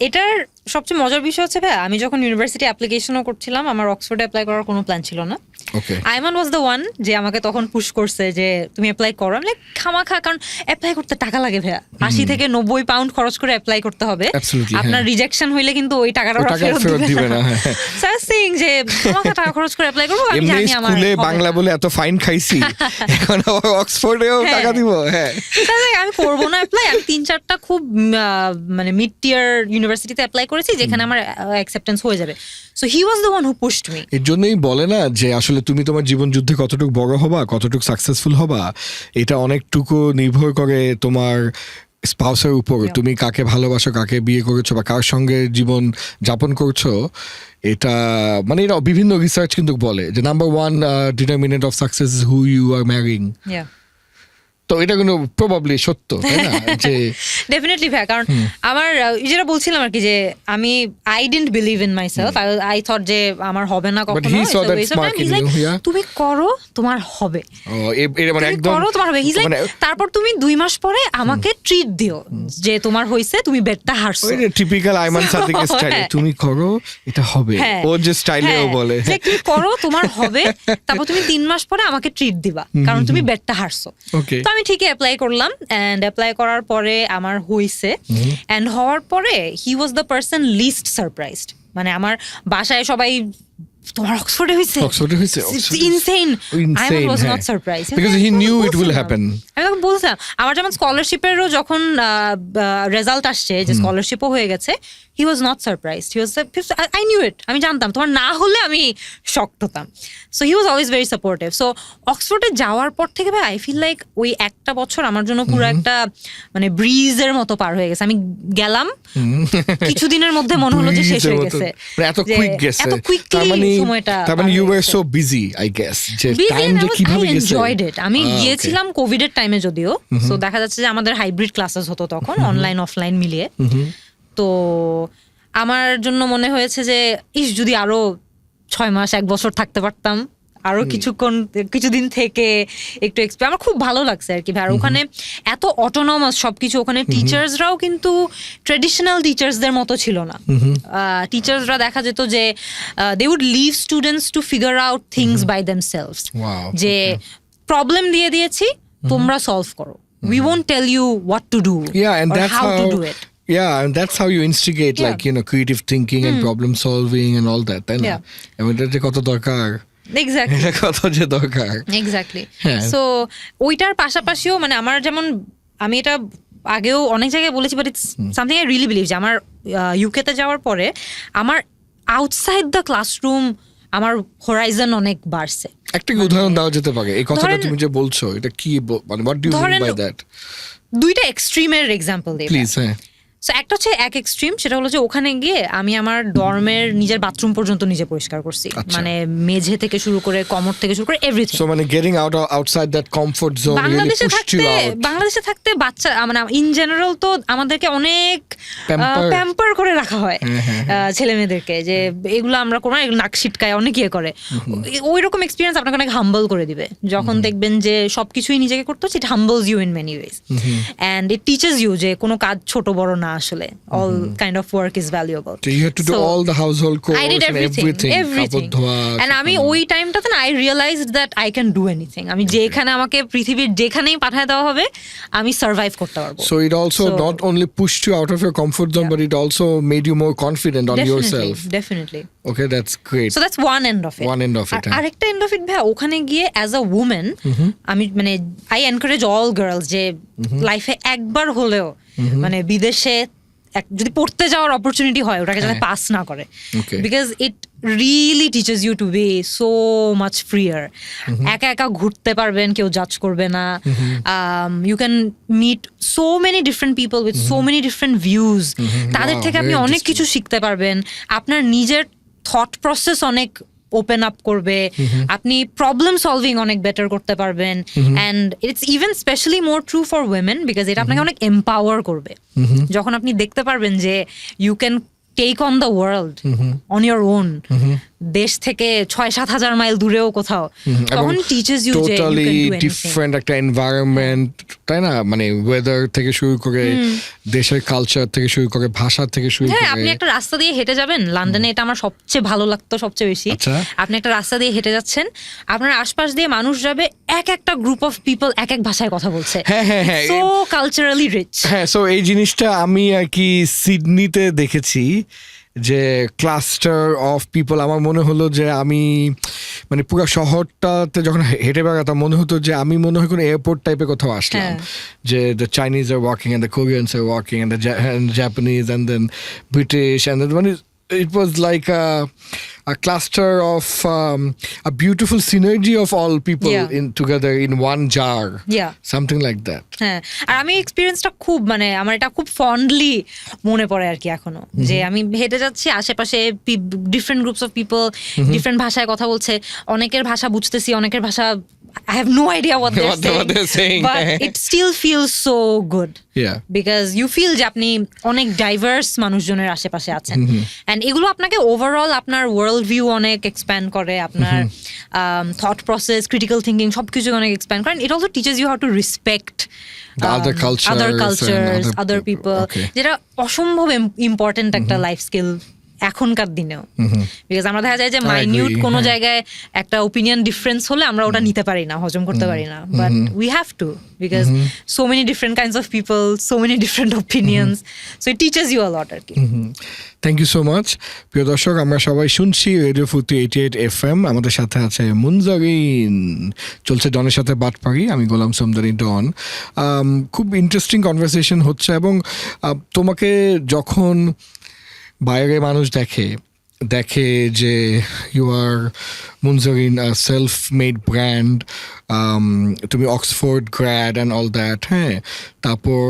এটার সবচেয়ে মজার বিষয় হচ্ছে ভাই আমি যখন ইউনিভার্সিটি অ্যাপ্লিকেশনও করছিলাম আমার অক্সফোর্ডে অ্যাপ্লাই করার কোনো প্ল্যান ছিল না ওকে আইমান ওয়াজ দ্য ওয়ান যে আমাকে তখন পুশ করছে যে তুমি অ্যাপ্লাই করো আমি লাইক খামাখা কারণ অ্যাপ্লাই করতে টাকা লাগে ভাইয়া 80 থেকে 90 পাউন্ড খরচ করে অ্যাপ্লাই করতে হবে Absolutely, আপনার হ্যাঁ। রিজেকশন হইলে কিন্তু ওই টাকাটা ওরা টাকা ফেরত ফেরত দিবে দিবে না না, হ্যাঁ। সার্চিং যে খামাখা টাকা খরচ করে অ্যাপ্লাই করবো আমি এমনি জানি আমার স্কুলে হবে বাংলা না। বলে এত ফাইন খাইছি এখন আবার অক্সফোর্ডেও হ্যাঁ। টাকা দিব হ্যাঁ তাহলে আমি করবো না অ্যাপ্লাই আমি 3-4টা খুব মানে মিড টিয়ার ইউনিভার্সিটিতে অ্যাপ্লাই করেছি যেখানে আমার অ্যাকসেপ্টেন্স হয়ে যাবে so he was the one who pushed me এর জন্যই বলে না যে আসলে তুমি তোমার জীবন যুদ্ধে কতটুকু বড় হবা কতটুকু সাকসেসফুল হবা এটা অনেকটুকু নির্ভর করে তোমার স্পাউসের উপর তুমি কাকে ভালোবাসো কাকে বিয়ে করেছো বা কার সঙ্গে জীবন যাপন করছো এটা মানে এটা বিভিন্ন রিসার্চ কিন্তু বলে যে number 1 determinant of success is who you are marrying তো এটা কিন্তু প্রবাবলি সত্য তাই না যে ডেফিনেটলি ভাই কারণ আমার যেটা বলছিলাম আর কি যে আমি I didn't believe in myself I thought যে আমার হবে না কখনো he saw that So, spark in he's like, you, yeah? তুমি করো তোমার হবে এটা মানে তুমি একদম করো তোমার হবে He's like, মানে তারপর তুমি 2 মাস পরে আমাকে ট্রিট দিও যে তোমার হইছে তুমি বেডটা হারছো ওই যে টিপিক্যাল আইমান সাদিকের স্টাইলে হ্যাঁ। তুমি করো এটা হবে হ্যাঁ। ও যে স্টাইলেও হ্যাঁ, বলে যে তুমি করো তোমার হবে তারপর তুমি 3 মাস পরে আমাকে ট্রিট দিবা কারণ তুমি বেডটা হারছো Okay. তো আমি ঠিকই অ্যাপ্লাই করলাম এন্ড অ্যাপ্লাই করার পরে আমার হইছে এন্ড হওয়ার পরে he was the person least surprised মানে আমার বাসায় সবাই তোমার অক্সফোর্ডে হইছে অক্সফোর্ডে হইছে? Insane I Insane, was not হ্যাঁ। Surprised Because he knew it will happen. আমি তখন বলছিলাম আমার যেমন স্কলারশিপেরও যখন রেজাল্ট আসছে যে স্কলারশিপও হয়ে গেছে he was not surprised he was I knew it আমি জানতাম তোমার না হলে আমি শকড হতাম so he was always very supportive so অক্সফোর্ডে যাওয়ার পর থেকে ভাই আই ফিল লাইক ওই একটা বছর আমার জন্য পুরো একটা মানে ব্রিজের মতো পার হয়ে গেছে আমি গেলাম কিছুদিনের মধ্যে মনে হলো যে শেষ হয়ে Breeze এর মতো। গেছে মানে এত যে কুইক গেছে এত কুইকলি সময়টা তার মানে you were so busy I guess যে টাইম যে কিভাবে গেছে এনজয়েড ইট আমি okay. গিয়েছিলাম কোভিড এর টাইমে যদিও সো দেখা যাচ্ছে যে আমাদের হাইব্রিড ক্লাসেস হতো তখন অনলাইন অফলাইন মিলিয়ে তো আমার জন্য মনে হয়েছে যে যদি আরো 6 মাস 1 বছর থাকতে পারতাম আরো কিছুদিন থেকে একটু আমার খুব ভালো লাগছে আর কি ভাই আর ওখানে এত অটোনমাস সবকিছু ওখানে টিচার্সরাও কিন্তু ট্রেডিশনাল টিচার্সদের মতো ছিল না টিচার্সরা দেখা যেত যে they would leave students to figure out things by themselves Wow, যে প্রবলেম দিয়ে দিয়েছি তোমরা সলভ করো we won't tell you what to do Yeah, and or that's how how to do it. Yeah, and that's how you instigate Yeah. like creative thinking and problem solving and all that তাই না Yeah. এবং এটা যে কত দরকার exactly এটা কত যে দরকার এক্স্যাক্টলি হ্যাঁ। সো ওইটার পাশাপাশিও মানে আমার যেমন আমি এটা আগেও অনেক জায়গায় বলেছি but it's something I really believe যে আমার ইউকেতে যাওয়ার পরে আমার আউটসাইড দ্য ক্লাসরুম আমার হোরাইজন অনেক বাড়ছে একটা কি উদাহরণ দেওয়া যেতে পারে এই কথাটা ধরেন- তুমি যে বলছো এটা কি মানে হোয়াট ডু ইউ মিন ধরেন- বাই দ্যাট দুইটা এক্সট্রিমের এক্সাম্পল দিই প্লিজ হ্যাঁ সো একটা হচ্ছে এক এক্সট্রিম সেটা হলো যে ওখানে গিয়ে আমি আমার ডর্মের নিজের বাথরুম পর্যন্ত নিজে পরিষ্কার করছি আচ্ছা। মানে মেঝে থেকে শুরু করে কমর থেকে শুরু করে এভরিথিং সো মানে getting outside that comfort zone really বাংলাদেশে পুশড ইউ আউট বাংলাদেশে থাকতে বাচ্চা মানে ইন জেনারেল তো আমাদেরকে অনেক Pamper. প্যাম্পার করে রাখা হয় ছেলে মেয়েদেরকে যে এগুলো আমরা কোনো এগুলো নাক ছিটকায় অনেক ইয়ে করে ওই রকম এক্সপিরিয়েন্স আপনাকে অনেক হাম্বল করে দিবে যখন দেখবেন যে সবকিছুই নিজেকে করতে হচ্ছে it humbles you in many ways and it teaches you যে কোনো কাজ ছোট বড় না আসলে all kind of work is valuable So you had to do all the household chores I did and everything. কাপড় ধোয়া, And আমি ওই টাইমটাতে না I realized that I can do anything. আমি যেখানে আমাকে পৃথিবীর যেখানেই পাঠায় দেওয়া হবে আমি সার্ভাইভ করতে পারবো। So it also So- not only pushed you out of your comfort zone, but it also made you more confident on yourself. Definitely. Okay, that's great. So that's one end of it. One end of it, হ্যাঁ। আরেকটা end of it ভাই, ওখানে গিয়ে as a women আমি মানে I encourage all girls যে লাইফে একবার হলেও মানে বিদেশে যদি পড়তে যাওয়ার অপরচুনিটি হয় ওটাকে যাতে পাস না করে, Okay. Because it really teaches you to be so much freer. একা একা ঘুরতে পারবেন, কেউ জাজ করবে না। You can meet so many different people with so many different views. তাদের Wow, থেকে আপনি very অনেক কিছু interesting. শিখতে পারবেন। আপনার নিজের থট প্রসেস অনেক ওপেন আপ করবে, আপনি প্রবলেম সলভিং অনেক বেটার করতে পারবেন। And it's even specially more true for women, because এটা আপনাকে অনেক এম্পাওয়ার করবে। যখন আপনি দেখতে পারবেন যে you can take on the world on your own, দেশ থেকে 6-7 হাজার মাইল দূরেও কোথাও, তখন টিচেস ইউ যে টোটালি ডিফারেন্ট একটা এনভায়রনমেন্ট, তাই না? মানে ওয়েদার থেকে শুরু করে দেশের কালচার থেকে শুরু করে ভাষা থেকে শুরু হ্যাঁ, করে। আপনি একটা রাস্তা দিয়ে হেঁটে যাবেন লন্ডনে, এটা আমার সবচেয়ে ভালো লাগতো সবচেয়ে বেশি। আচ্ছা। আপনি একটা রাস্তা দিয়ে হেঁটে যাচ্ছেন, আপনার আশপাশ দিয়ে মানুষ যাবে, এক একটা গ্রুপ অফ পিপল এক এক ভাষায় কথা বলছে, হ্যাঁ, হ্যাঁ, হ্যাঁ। So culturally rich. হ্যাঁ, সো এই জিনিসটা আমি আর কি সিডনিতে দেখেছি, যে ক্লাস্টার অফ পিপল। আমার মনে হলো যে আমি মানে পুরো শহরটাতে যখন হেঁটে বেড়াতাম মনে হতো যে আমি মনে হয় কোনো এয়ারপোর্ট টাইপের কোথাও আসলাম, যে the Chinese are walking and the Koreans are walking and the Japanese and then British and মানে it was like a cluster of a beautiful synergy of all people Yeah. in together in one jar, Yeah. something like that. হ্যাঁ, আর আমি এক্সপিরিয়েন্সটা খুব মানে আমার এটা খুব ফন্ডলি মনে পড়ে আর কি এখনো, যে আমি হেঁটে যাচ্ছি, আশেপাশে different groups of people different ভাষায় কথা বলছে, অনেকের ভাষা বুঝতেছি, অনেকের ভাষা I have no idea what they're saying, but it still feels so good. Yeah. Because you feel যে আপনি অনেক ডাইভার্স মানুষজনের আশেপাশে আছেন, এন্ড এগুলো আপনাকে ওভারঅল আপনার ওয়ার্ল্ড ভিউ অনেক এক্সপ্যান্ড করে, আপনার থট প্রসেস, ক্রিটিক্যাল থিঙ্কিং সবকিছু অনেক এক্সপ্যান্ড করে। It also teaches you how to respect The other cultures other and cultures, other other people. people, Okay. যেটা অসম্ভব ইম্পর্টেন্ট একটা লাইফ স্কিল এখনকার দিনেও। বিকজ আমরা দেখা যায় যে মাইনিউট কোনো জায়গায় একটা ওপিনিয়ন ডিফারেন্স হলে আমরা ওটা নিতে পারি না, হজম করতে পারি না, but we have to, because so many different kinds of people, so many different opinions, so it teaches you a lot আর কি। Thank you so much. প্রিয় দর্শক, আমরা সবাই শুনছি রেডিও ফুর্তি 88 FM। আমাদের সাথে আছে মুনজারিন, চলছে ডনের সাথে বাটপাড়ি, আমি গোলাম সমদানি ডন। খুব ইন্টারেস্টিং কনভারসেশন হচ্ছে, এবং তোমাকে যখন বাইরে মানুষ দেখে যে you are Munzereen, self made brand, তুমি Oxford grad and all that, হ্যাঁ, তারপর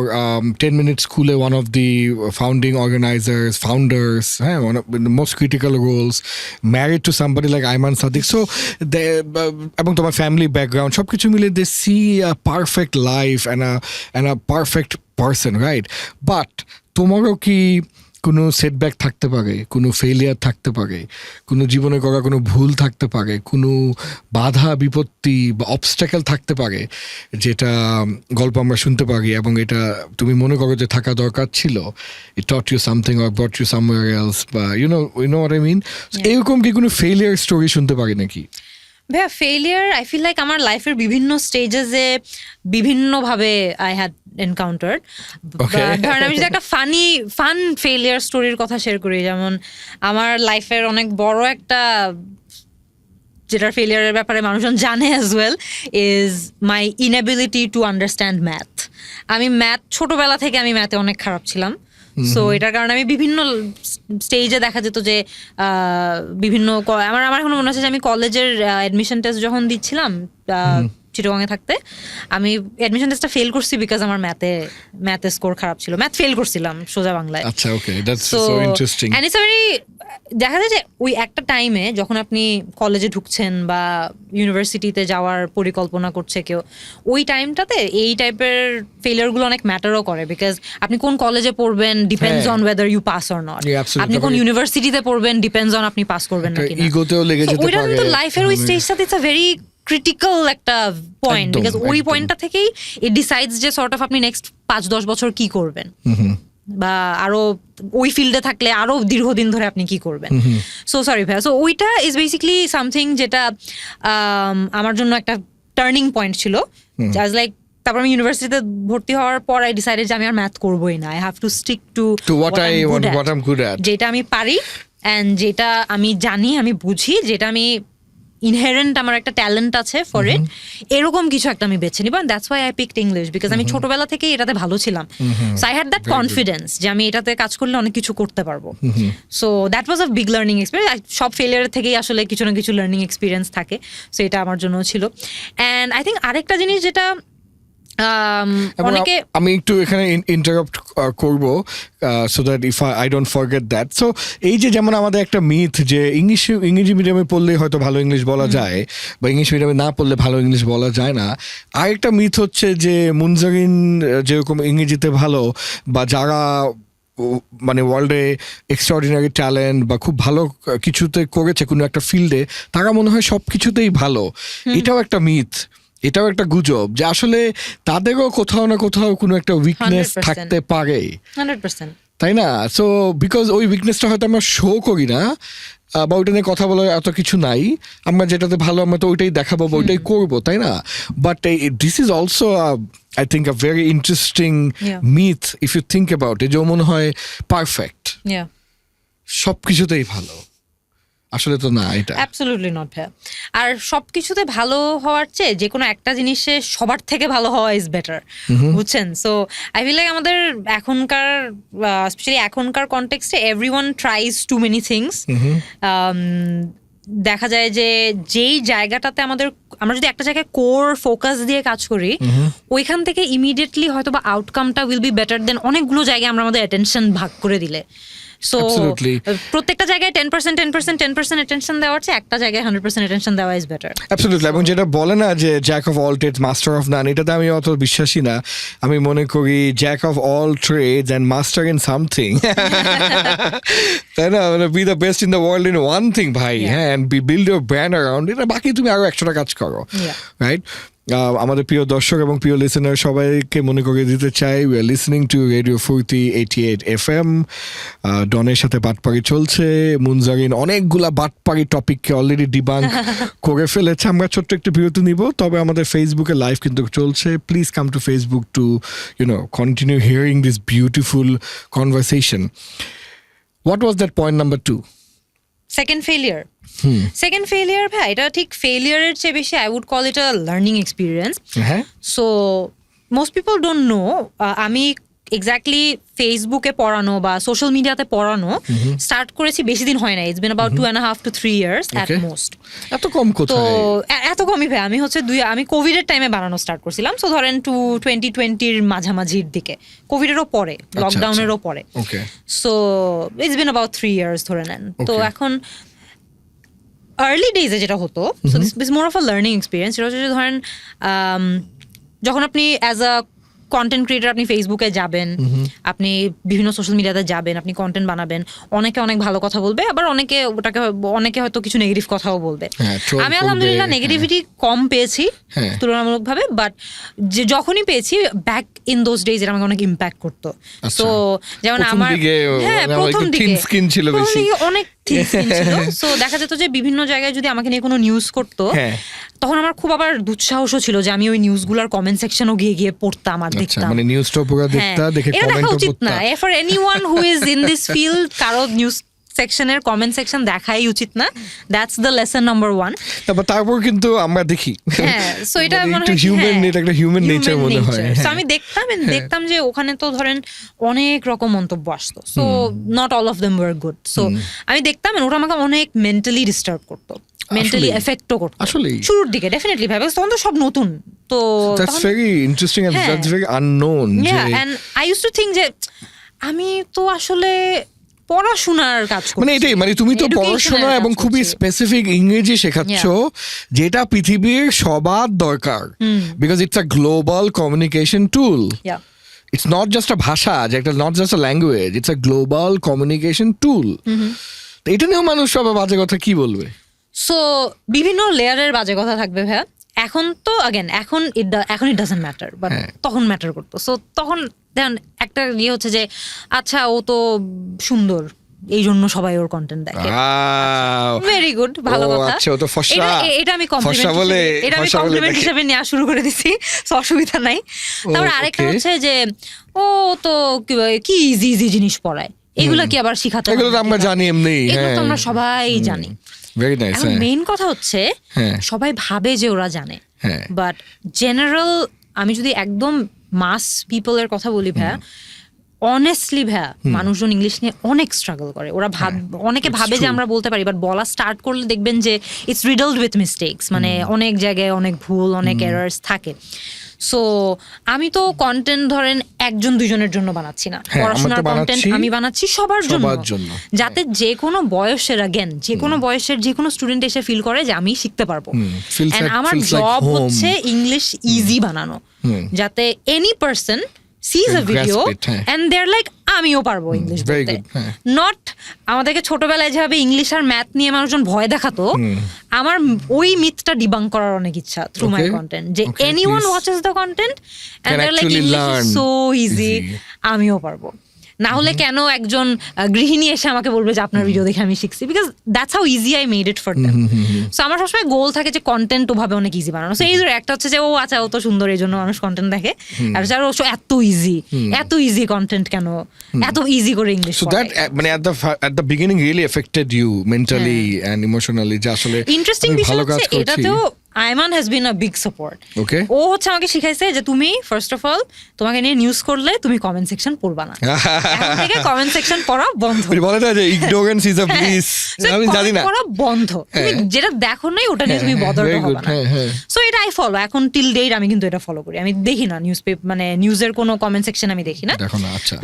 10 মিনিট স্কুলে one of the founding founders, হ্যাঁ, one of the most critical roles, married to somebody like Ayman Sadiq. So এবং তোমার ফ্যামিলি ব্যাকগ্রাউন্ড সব কিছু মিলে they see a perfect life and a perfect person, right? But তোমারও কি কোনো সেটব্যাক থাকতে পারে, কোনো ফেলিয়ার থাকতে পারে, কোনো জীবনে করা কোনো ভুল থাকতে পারে, কোনো বাধা বিপত্তি বা অবস্ট্যাকেল থাকতে পারে, যেটা গল্প আমরা শুনতে পারি এবং এটা তুমি মনে করো যে থাকা দরকার ছিল, it taught you something or brought you somewhere else, বা you know what I mean. এরকম কি কোনো ফেলিয়ার স্টোরি শুনতে পারি নাকি? ভাইয়া, ফেলিয়ার আই ফিল লাইক আমার লাইফের বিভিন্ন স্টেজেসে বিভিন্নভাবে আই হ্যাড এনকাউন্টার্ড। ধরেন আমি যদি একটা ফান ফেলিয়ার স্টোরির কথা শেয়ার করি, যেমন আমার লাইফের অনেক বড় একটা, যেটার ফেলিয়ারের ব্যাপারে মানুষজন জানে as well, is my inability to understand math. আমি ছোটবেলা থেকে আমি ম্যাথে অনেক খারাপ ছিলাম। সো এটার কারণে আমি বিভিন্ন স্টেজে দেখা যেত যে বিভিন্ন আমার এখনো মনে হচ্ছে যে আমি কলেজের অ্যাডমিশন টেস্ট যখন দিচ্ছিলাম চিটাগংয়ে থাকতে, আমি অ্যাডমিশন টেস্টটা ফেল করছি বিকজ আমার ম্যাথে স্কোর খারাপ ছিল, ম্যাথ ফেল করছিলাম সোজা বাংলায়। আচ্ছা, okay, that's so interesting. And it's very, দেখা যায় যে ওই একটা টাইমে যখন আপনি কলেজে ঢুকছেন বা ইউনিভার্সিটিতে যাওয়ার পরিকল্পনা করছে কেউ, ওই টাইমটাতে এই টাইপের ফেলিয়ারগুলো অনেক ম্যাটারও করে, বিকজ আপনি কোন কলেজে পড়বেন depends on whether you pass or not, আপনি কোন ইউনিভার্সিটিতে পড়বেন ডিপেন্ডস অন আপনি পাস করবেন নাকি না। ইগোতেও লেগে যেতে ওইটা পারে। কিন্তু লাইফের ওই স্টেজটাতে ইটস আ ভেরি ক্রিটিক্যাল একটা পয়েন্ট, বিকজ ওই পয়েন্টটা থেকেই ইট ডিসাইডস যে সর্ট অফ আপনি নেক্সট 5-10 বছর কি করবেন। বা আরো ওই ফিল্ডে থাকলে আরো দীর্ঘদিন ধরে আপনি কি করবেন। সো সরি ভাইয়া, সো ওইটা ইজ বেসিক্যালি সামথিং যেটা আমার জন্য একটা টার্নিং পয়েন্ট ছিল। জাস্ট লাইক তারপর আমি ইউনিভার্সিটিতে ভর্তি হওয়ার পর আই ডিসাইডেড যে আমি আর ম্যাথ করবোই না, I have to stick to what I'm good at. যেটা আমি পারি অ্যান্ড যেটা আমি জানি, আমি বুঝি, যেটা আমি ইনহেরেন্ট আমার একটা ট্যালেন্ট আছে ফর ইট, এরকম কিছু একটা আমি বেছে নিব। That's why I picked English, because আমি ছোটবেলা থেকেই এটাতে ভালো ছিলাম। So I had that confidence যে আমি এটাতে কাজ করলে অনেক কিছু করতে পারবো। So that was a big learning experience. সব ফেলিয়ার থেকেই আসলে কিছু না কিছু লার্নিং এক্সপিরিয়েন্স থাকে, সো এটা আমার জন্য ছিল। অ্যান্ড আই থিঙ্ক আরেকটা জিনিস যেটা এবং অনেকে আমি একটু এখানে ইন্টারাপ্ট করব so that if I don't forget that. So এই যে যেমন আমাদের একটা মিথ যে ইংরেজি মিডিয়ামে পড়লে হয়তো ভালো ইংলিশ বলা যায়, বা ইংলিশ মিডিয়ামে না পড়লে ভালো ইংলিশ বলা যায় না। আরেকটা মিথ হচ্ছে যে মুনজারিন যেরকম ইংরেজিতে ভালো, বা যারা মানে ওয়ার্ল্ডে এক্সট্রাঅর্ডিনারি ট্যালেন্ট বা খুব ভালো কিছুতে করেছে কোনো একটা ফিল্ডে, তারা মনে হয় সব কিছুতেই ভালো। এটাও একটা মিথ, এটাও একটা গুজব যে আসলে তাদেরও কোথাও না কোথাও কোনো একটা উইকনেস 100% থাকতে পারে, 100%। তাই না? সো বিকজ ওই উইকনেসটা হয়তো আমরা শো করি না, বা ওইটা নিয়ে কথা বলার এত কিছু নাই, আমরা যেটাতে ভালো আমরা তো ওইটাই দেখাবো বা ওইটাই করবো, তাই না? But this is also I think a very interesting myth if you think about it, যে মনে হয় পারফেক্ট, Yeah. সব কিছুতেই ভালো। আসলে তো না, এটা অ্যাবসলিউটলি নট ভাইয়া। আর সবকিছুতে ভালো হওয়ার চেয়ে যে কোনো একটা জিনিসে সবার থেকে ভালো হওয়া ইজ বেটার, বুঝছেন? সো আই ফিল লাইক আমাদের এখনকার স্পেশালি এখনকার কনটেক্সটে everyone tries to many things. দেখা যায় যে যেই জায়গাটাতে আমরা যদি একটা জায়গায় কোর ফোকাস দিয়ে কাজ করি, ওইখান থেকে ইমিডিয়েটলি হয়তো বা আউটকামটা উইল বি বেটার দেন অনেকগুলো জায়গায় আমরা আমাদের অ্যাটেনশন ভাগ করে দিলে। So Absolutely. প্রত্যেকটা জায়গায় 10% অ্যাটেনশন দেওয়ার চেয়ে একটা জায়গায় 100% অ্যাটেনশন দেওয়া ইজ বেটার। অ্যাবসলিউটলি। এবং যেটা বলে না যে jack of all trades master of none, এটাতে আমি অত বিশ্বাসী না। আমি মনে করি jack of all trades and master in something, তাই না? মানে be the best in the world in one thing ভাই, হ্যাঁ, and build your brand around এটা, বাকি তুমি আরো 100টা কাজ করো, রাইট? আমাদের প্রিয় দর্শক এবং প্রিয় লিসেনার সবাইকে মনে করিয়ে দিতে চাই, we are listening to radio ফুর্তি 88 FM। ডনের সাথে বাটপাড়ি চলছে। মুনজারিন অনেকগুলা বাটপাড়ি টপিককে অলরেডি ডিবাঙ্ক করে ফেলেছে। আমরা ছোট্ট একটু বিরতি নিব, তবে আমাদের ফেসবুকে লাইভ কিন্তু চলছে। Please come to Facebook to continue hearing this beautiful conversation. What was that point number 2? Second failure ভাই, এটা ঠিক ফেলিয়ারের চেয়ে বেশি I would call it a learning experience. হ্যাঁ, so most people don't know, আমি এক্স্যাক্টলি ফেসবুকে পড়ানো বা সোশ্যাল মিডিয়াতে পড়ানো স্টার্ট করেছি বেশি দিন হয় না। It's been about 2.5 to 3 years at most. এত কম তো কোথায়? এত কমই ভাই। আমি হচ্ছে আমি কোভিডের টাইমে বানানো স্টার্ট করছিলাম। সো ধরেন 2020-র মাঝামাঝির দিকে, কোভিডেরও পরে, লকডাউনেরও পরে। Okay, so it's been about 3 years ধরে নেন। তো Okay. এখন আর্লি ডেজে যেটা হতো, so this more of a learning experience. সেটা হচ্ছে যে ধরেন যখন আপনি অ্যাজ আ কন্টেন্ট ক্রিয়েটার আপনি ফেসবুকে যাবেন, আপনি বিভিন্ন সোশ্যাল মিডিয়াতে যাবেন, আপনি কন্টেন্ট বানাবেন, অনেকে অনেক ভালো কথা বলবে, আবার অনেকে হয়তো কিছু নেগেটিভ কথাও বলবে। হ্যাঁ, troll আমি করবে, আলহামদুলিল্লাহ হ্যাঁ। নেগেটিভিটি কম পেয়েছি হ্যাঁ। তুলনামূলকভাবে, বাট যখনই পেয়েছি ব্যাক ইন দোজ ডেজ এটা আমাকে অনেক ইম্প্যাক্ট করতো। আচ্ছা। তো যেমন প্রথম আমার দিকে মানে প্রথম একটু দিকে thin skin ছিল প্রথম বেশি। দিকে অনেক thin skin ছিল। সো দেখা যেত যে বিভিন্ন জায়গায় যদি আমাকে নিয়ে কোনো নিউজ করতো, হ্যাঁ। তখন আমার খুব আবার দুঃসাহসও ছিল যে আমি ওই নিউজগুলোর কমেন্ট সেকশনও গিয়ে পড়তাম আর আচ্ছা, দেখতাম। মানে নিউজটা পুরো দেখতা, দেখে এটা দেখা কমেন্টও উচিত না। করতা। For anyone who is in this field, কারো নিউজ সেকশনের কমেন্ট সেকশন দেখাই উচিত না। That's the lesson number 1। তারপর কিন্তু আমরা দেখি, হ্যাঁ, সো এটা মানে মনে একটু হয় হিউম্যান, এটা একটা হিউম্যান নেচার মনে হয়। সো আমি দেখতাম যে ওখানে তো ধরেন অনেক রকম মন্তব্য আসতো। So not all of them were good. So আমি দেখতাম, ওটা আমাকে অনেক মেন্টালি ডিস্টার্ব করতো, মেন্টালি এফেক্টও করতো আসলেই শুরুর দিকে ডেফিনেটলি ভাবে, তখন তো সব নতুন। তো দ্যাটস ভেরি ইন্টারেস্টিং এন্ড হ্যাঁ। That's very unknown. And I used to think যে আমি তো আসলে পড়াশোনার কাজ করছি, মানে এটাই, মানে তুমি তো education-এর পড়াশোনা কাজ এবং খুবই করছি। স্পেসিফিক ইংরেজি শেখাচ্ছ, যেটা পৃথিবীর সবার দরকার, because it's a global communication tool. Yeah. It's not just আ ভাষা, যে একটা not just a language, it's a global communication টুল। এটা নিয়েও মানুষ সবাই বাজে কথা কি বলবে? সো বিভিন্ন লেয়ারের বাজে কথা থাকবে ভাইয়া। এখন তো এখন ইট ডাজন্ট ম্যাটার, বাট তখন ম্যাটার করতো। সো তখন দেন একটা ইয়ে হচ্ছে যে আচ্ছা ও তো সুন্দর, এই জন্য সবাই ওর কন্টেন্ট দেখে। ভেরি গুড, ভালো কথা। আচ্ছা, ও তো ফর্সা। এটা আমি ফর্সা বলে কমপ্লিমেন্ট হিসেবে নেওয়া শুরু করে দিছি, so অসুবিধা নাই। তারপর আরেকটা হচ্ছে যে ও তো কি ইজি ইজি জিনিস পড়ায়, এগুলা কি আবার শিখাতে হবে? এগুলো তো আমরা জানি এমনি, এগুলো তো আমরা সবাই জানি। Very nice. এখন মেইন কথা হচ্ছে সবাই ভাবে যে ওরা জানে, বাট জেনারেল আমি যদি একদম মাস পিপলের কথা বলি ভাইয়া, অনেস্টলি ভাইয়া মানুষজন ইংলিশ নিয়ে অনেক স্ট্রাগল করে। ওরা অনেকে ভাবে যে আমরা বলতে পারি, বাট বলা স্টার্ট করলে দেখবেন যে ইটস রিডলড উইথ মিস্টেকস, মানে অনেক জায়গায় অনেক ভুল, অনেক এরার্স থাকে। সো আমি তো কন্টেন্ট ধরেন একজন দুইজনের জন্য বানাচ্ছি না, পড়াশোনার কন্টেন্ট আমি বানাচ্ছি সবার জন্য, যাতে যে কোনো বয়সের যে কোনো বয়সের যে কোনো স্টুডেন্ট এসে ফিল করে যে আমি শিখতে পারবো। এন্ড আমার জব হচ্ছে ইংলিশ ইজি বানানো, যাতে any person sees a video and they're like আমিও পারবো ইংলিশ বলতে। নট আমাদেরকে ছোটবেলায় যেভাবে ইংলিশ আর ম্যাথ নিয়ে মানুষজন ভয় দেখাতো, আমার ওই মিথটা ডিবাঙ্ক করার অনেক ইচ্ছা থ্রু মাই কন্টেন্ট, যে anyone watches the content and they are like English is so easy, আমিও পারবো। না হলে কেন একজন গৃহিণী এসে আমাকে বলবে যে আপনার ভিডিও দেখে আমি শিখছি, because that's how easy I made it for them. So আমার সবসময় গোল থাকে যে কন্টেন্ট ওভাবে অনেক ইজি বানানো। সো এই একটা হচ্ছে যে ও আচ্ছা ও তো সুন্দর এই জন্য মানুষ কন্টেন্ট দেখে, আর ও এত ইজি কন্টেন্ট কেন, এত ইজি করে ইংলিশ। সো দ্যাট মানে at the beginning really affected you mentally and emotionally, যে আসলে ইন্টারেস্টিং বিষয় হচ্ছে এটাতেও Ayman has been a big support. ও হচ্ছে আমাকে শিখাইছে যে তুমি ফার্স্ট অফ অল তোমাকে নিয়ে নিউজ করলে তুমি কমেন্ট সেকশন পড়বা না, এখন থেকে কমেন্ট সেকশন পড়া বন্ধ। বলে না যে ইগনোরেন্স ইজ আ ব্লিস, আমি জানি না, পড়া বন্ধ, তুমি যেটা দেখো নাই ওটা নিয়ে তুমি বদল হবে না। সো এটা আই ফলো, এখন টিল ডেট আমি কিন্তু এটা ফলো করি। আমি দেখি না নিউজ পেপার, মানে নিউজের কোনো কমেন্ট সেকশন আমি দেখি না,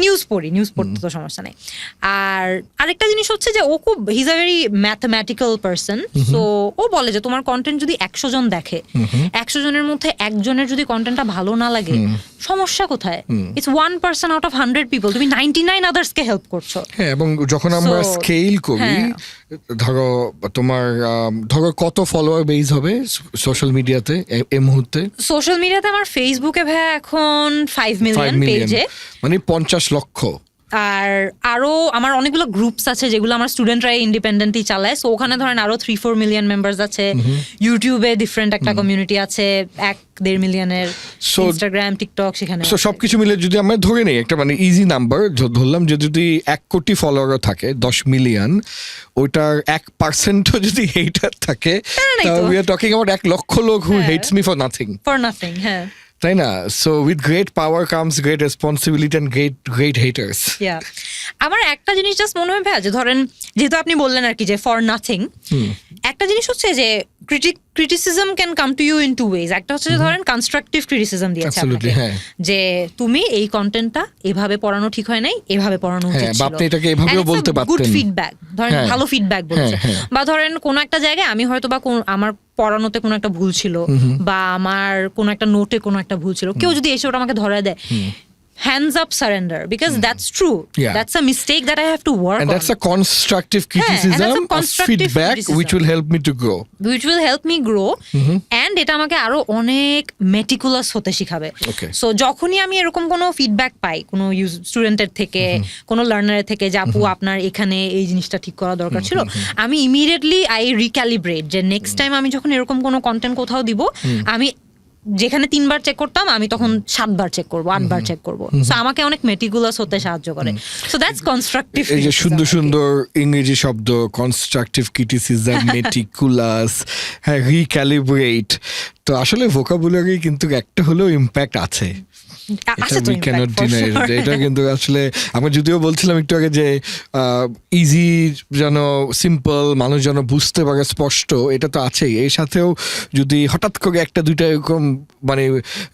নিউজ পড়ি, নিউজ পড়তে তো সমস্যা নেই। আর আরেকটা জিনিস হচ্ছে যে ও খুব he is a very mathematical person. So ও বলে যে তোমার কন্টেন্ট যদি 100 জন দেখে, 100 জনের মধ্যে একজনের যদি কন্টেন্টটা ভালো না লাগে, সমস্যা কোথায়? ইটস 1% আউট অফ 100 পিপল, তুমি 99 আদার্সকে হেল্প করছো। হ্যাঁ, এবং যখন আমরা স্কেল করি, ধরো কত ফলোয়ার বেস হবে সোশ্যাল মিডিয়াতে এই মুহূর্তে? সোশ্যাল মিডিয়াতে আমার ফেসবুকে ভাই এখন 5 মিলিয়ন পেজে, মানে 50 লক্ষ। আর আরো আমার অনেকগুলো গ্রুপস আছে যেগুলো আমার স্টুডেন্টরা ইন্ডিপেন্ডেন্টলি চালায়। সো ওখানে ধরেন আরো 3-4 মিলিয়ন মেম্বার্স আছে। ইউটিউবে ডিফারেন্ট একটা কমিউনিটি আছে 1-1.5 মিলিয়নের। ইনস্টাগ্রাম, টিকটক, সেখানে। সো সবকিছু মিলে যদি আমরা ধরে নিই একটা মানে ইজি নাম্বার, ধরলাম যে যদি 1 কোটি ফলোয়ার থাকে 10 মিলিয়ন, ওইটার 1%ও যদি হেটার থাকে, উই আর টকিং অ্যাবাউট 1 লক্ষ লোক হু হেটস মি ফর নাথিং। হ্যাঁ, তাই না? So with great power comes great responsibility and great haters. আমার একটা জিনিস জাস্ট মনে হয় ভাই, যে ধরেন যেহেতু আপনি বললেন আর কি যে ফর নাথিং, একটা জিনিস হচ্ছে যে criticism can come to you in 2 ways. একটা হচ্ছে যে ধরেন কনস্ট্রাকটিভ ক্রিটিসিজম দিয়েছে আপনাকে, যে তুমি এই কন্টেন্টটা এভাবে পড়ানো ঠিক হয় নাই, এভাবে পড়ানো উচিত ছিল, আপনি এটাকে এভাবেও বলতে পারতেন। গুড ফিডব্যাক, ধরেন ভালো ফিডব্যাক বলছে। বা ধরেন কোন একটা জায়গায় আমি হয়তো বা আমার পড়ানোতে কোনো একটা ভুল ছিল, বা আমার কোনো একটা নোটে কোনো একটা ভুল ছিল, কেউ যদি এসে ওটা আমাকে ধরে দেয়, hands up, surrender, because that's true. That's a mistake that I have to work on. And that's a constructive criticism, feedback which will help me to grow. And এটা আমাকে আরো অনেক meticulous হতে শিখাবে। So যখনই আমি এরকম কোনো ফিডব্যাক পাই কোনো স্টুডেন্টের থেকে, কোনো লার্নারের থেকে, যে আপু আপনার এখানে এই জিনিসটা ঠিক করা দরকার ছিল, আমি ইমিডিয়েটলি আই রিক্যালিব্রেট, যে নেক্সট টাইম আমি যখন এরকম কোনো কন্টেন্ট কোথাও দিব, আমি যেখানে 3 বার চেক করতাম আমি তখন 7 বার চেক করবো, 8 বার চেক করবো। সো আমাকে অনেক মেটিকুলাস হতে সাহায্য করে। So that's constructive. এই যে সুন্দর সুন্দর ইংরেজি শব্দ, কনস্ট্রাকটিভ ক্রিটিসিজম, মেটিকুলাস, হ্যাঁ, রিক্যালিব্রেট, তো আসলে ভোকাবুলারি কিন্তু একটা হলেও ইম্প্যাক্ট আছে। এটা কিন্তু আসলে আমরা যদিও বলছিলাম একটু আগে যে ইজি যেন, সিম্পল, মানুষ যেন বুঝতে পারে স্পষ্ট, এটা তো আছেই। এর সাথেও যদি হঠাৎ করে 1-2টা এরকম মানে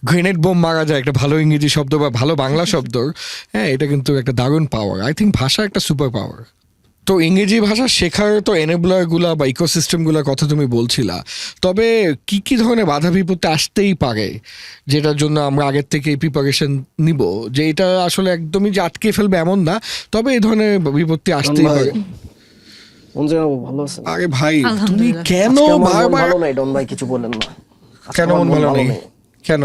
গ্রেনেড বোম মারা যায় একটা ভালো ইংরেজি শব্দ বা ভালো বাংলা শব্দ, হ্যাঁ, এটা কিন্তু একটা দারুণ পাওয়ার। আই থিঙ্ক ভাষা একটা সুপার পাওয়ার। তো ইংরেজি ভাষা শেখার তো এনেবলারগুলা বা ইকোসিস্টেমগুলোর কথা তুমি বলছিলা, তবে কি কি ধরনের বাধা বিপত্তি আসতেই পারে যেটার জন্য আমরা আগের থেকে প্রিপারেশন নিব, যে এটা আসলে একদমই যে আটকে ফেলবে এমন না, তবে এই ধরনের বিপত্তি আসতেই পারে। ভালো আছেন? আরে ভাই তুমি কেন বারবার? ভালো নাই ডন ভাই, কিছু বলেন না। আজকে কেন আমার মন ভালো নেই? কেন?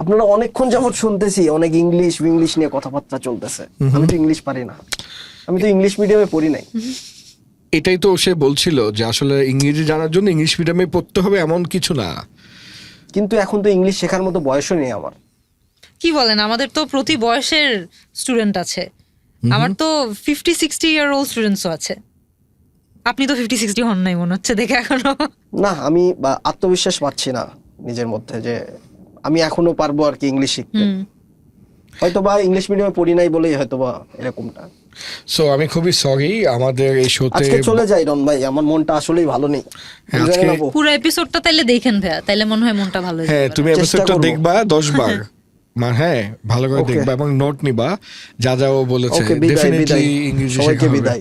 আপনারা অনেকক্ষণ যাবত শুনতেছি অনেক ইংলিশ নিয়ে কথাবার্তা চলতেছে। আমি তো ইংলিশ পারি না, আমি তো ইংলিশ মিডিয়ামে পড়ি নাই। এটাই তো সে বলছিল যে আসলে ইংরেজি জানার জন্য ইংলিশ মিডিয়ামে পড়তে হবে এমন কিছু না। কিন্তু এখন তো ইংলিশ শেখার মতো বয়সও নেই আমার। কি বলেন, আমাদের তো প্রতি বয়সের স্টুডেন্ট আছে। আমার তো 50-60 ইয়ার ওল্ড স্টুডেন্টসও আছে। আপনি তো 50-60 হন নাই মনে হচ্ছে দেখে এখনো। না, আমি আত্মবিশ্বাস পাচ্ছি না নিজের মধ্যে যে আমি এখনো পারবো আর কি ইংলিশ শিখতে। হয়তোবা ইংলিশ মিডিয়ামে পড়ি নাই বলেই হয়তোবা এরকমটা। সো আমি খুবই সরি আমাদের এই শোতে। আজকে চলে যাই রন ভাই, আমার মনটা আসলেই ভালো নেই। হ্যাঁ, আজকে- জানেন আপু? পুরো এপিসোডটা তাইলে দেখেন ভাইয়া, তাইলে মনে হয় মনটা ভালো হয়ে হ্যাঁ যাবে। তুমি চেষ্টা এপিসোডটা করবো। দেখবা 10 বার। হ্যাঁ ভালো করে Okay. দেখবা এবং নোট নিবা যা যা ও বলেছে। Okay, বিদায়, ডেফিনেটলি বিদায়। ইংরেজি সবাইকে শেখা হবে। বিদায়।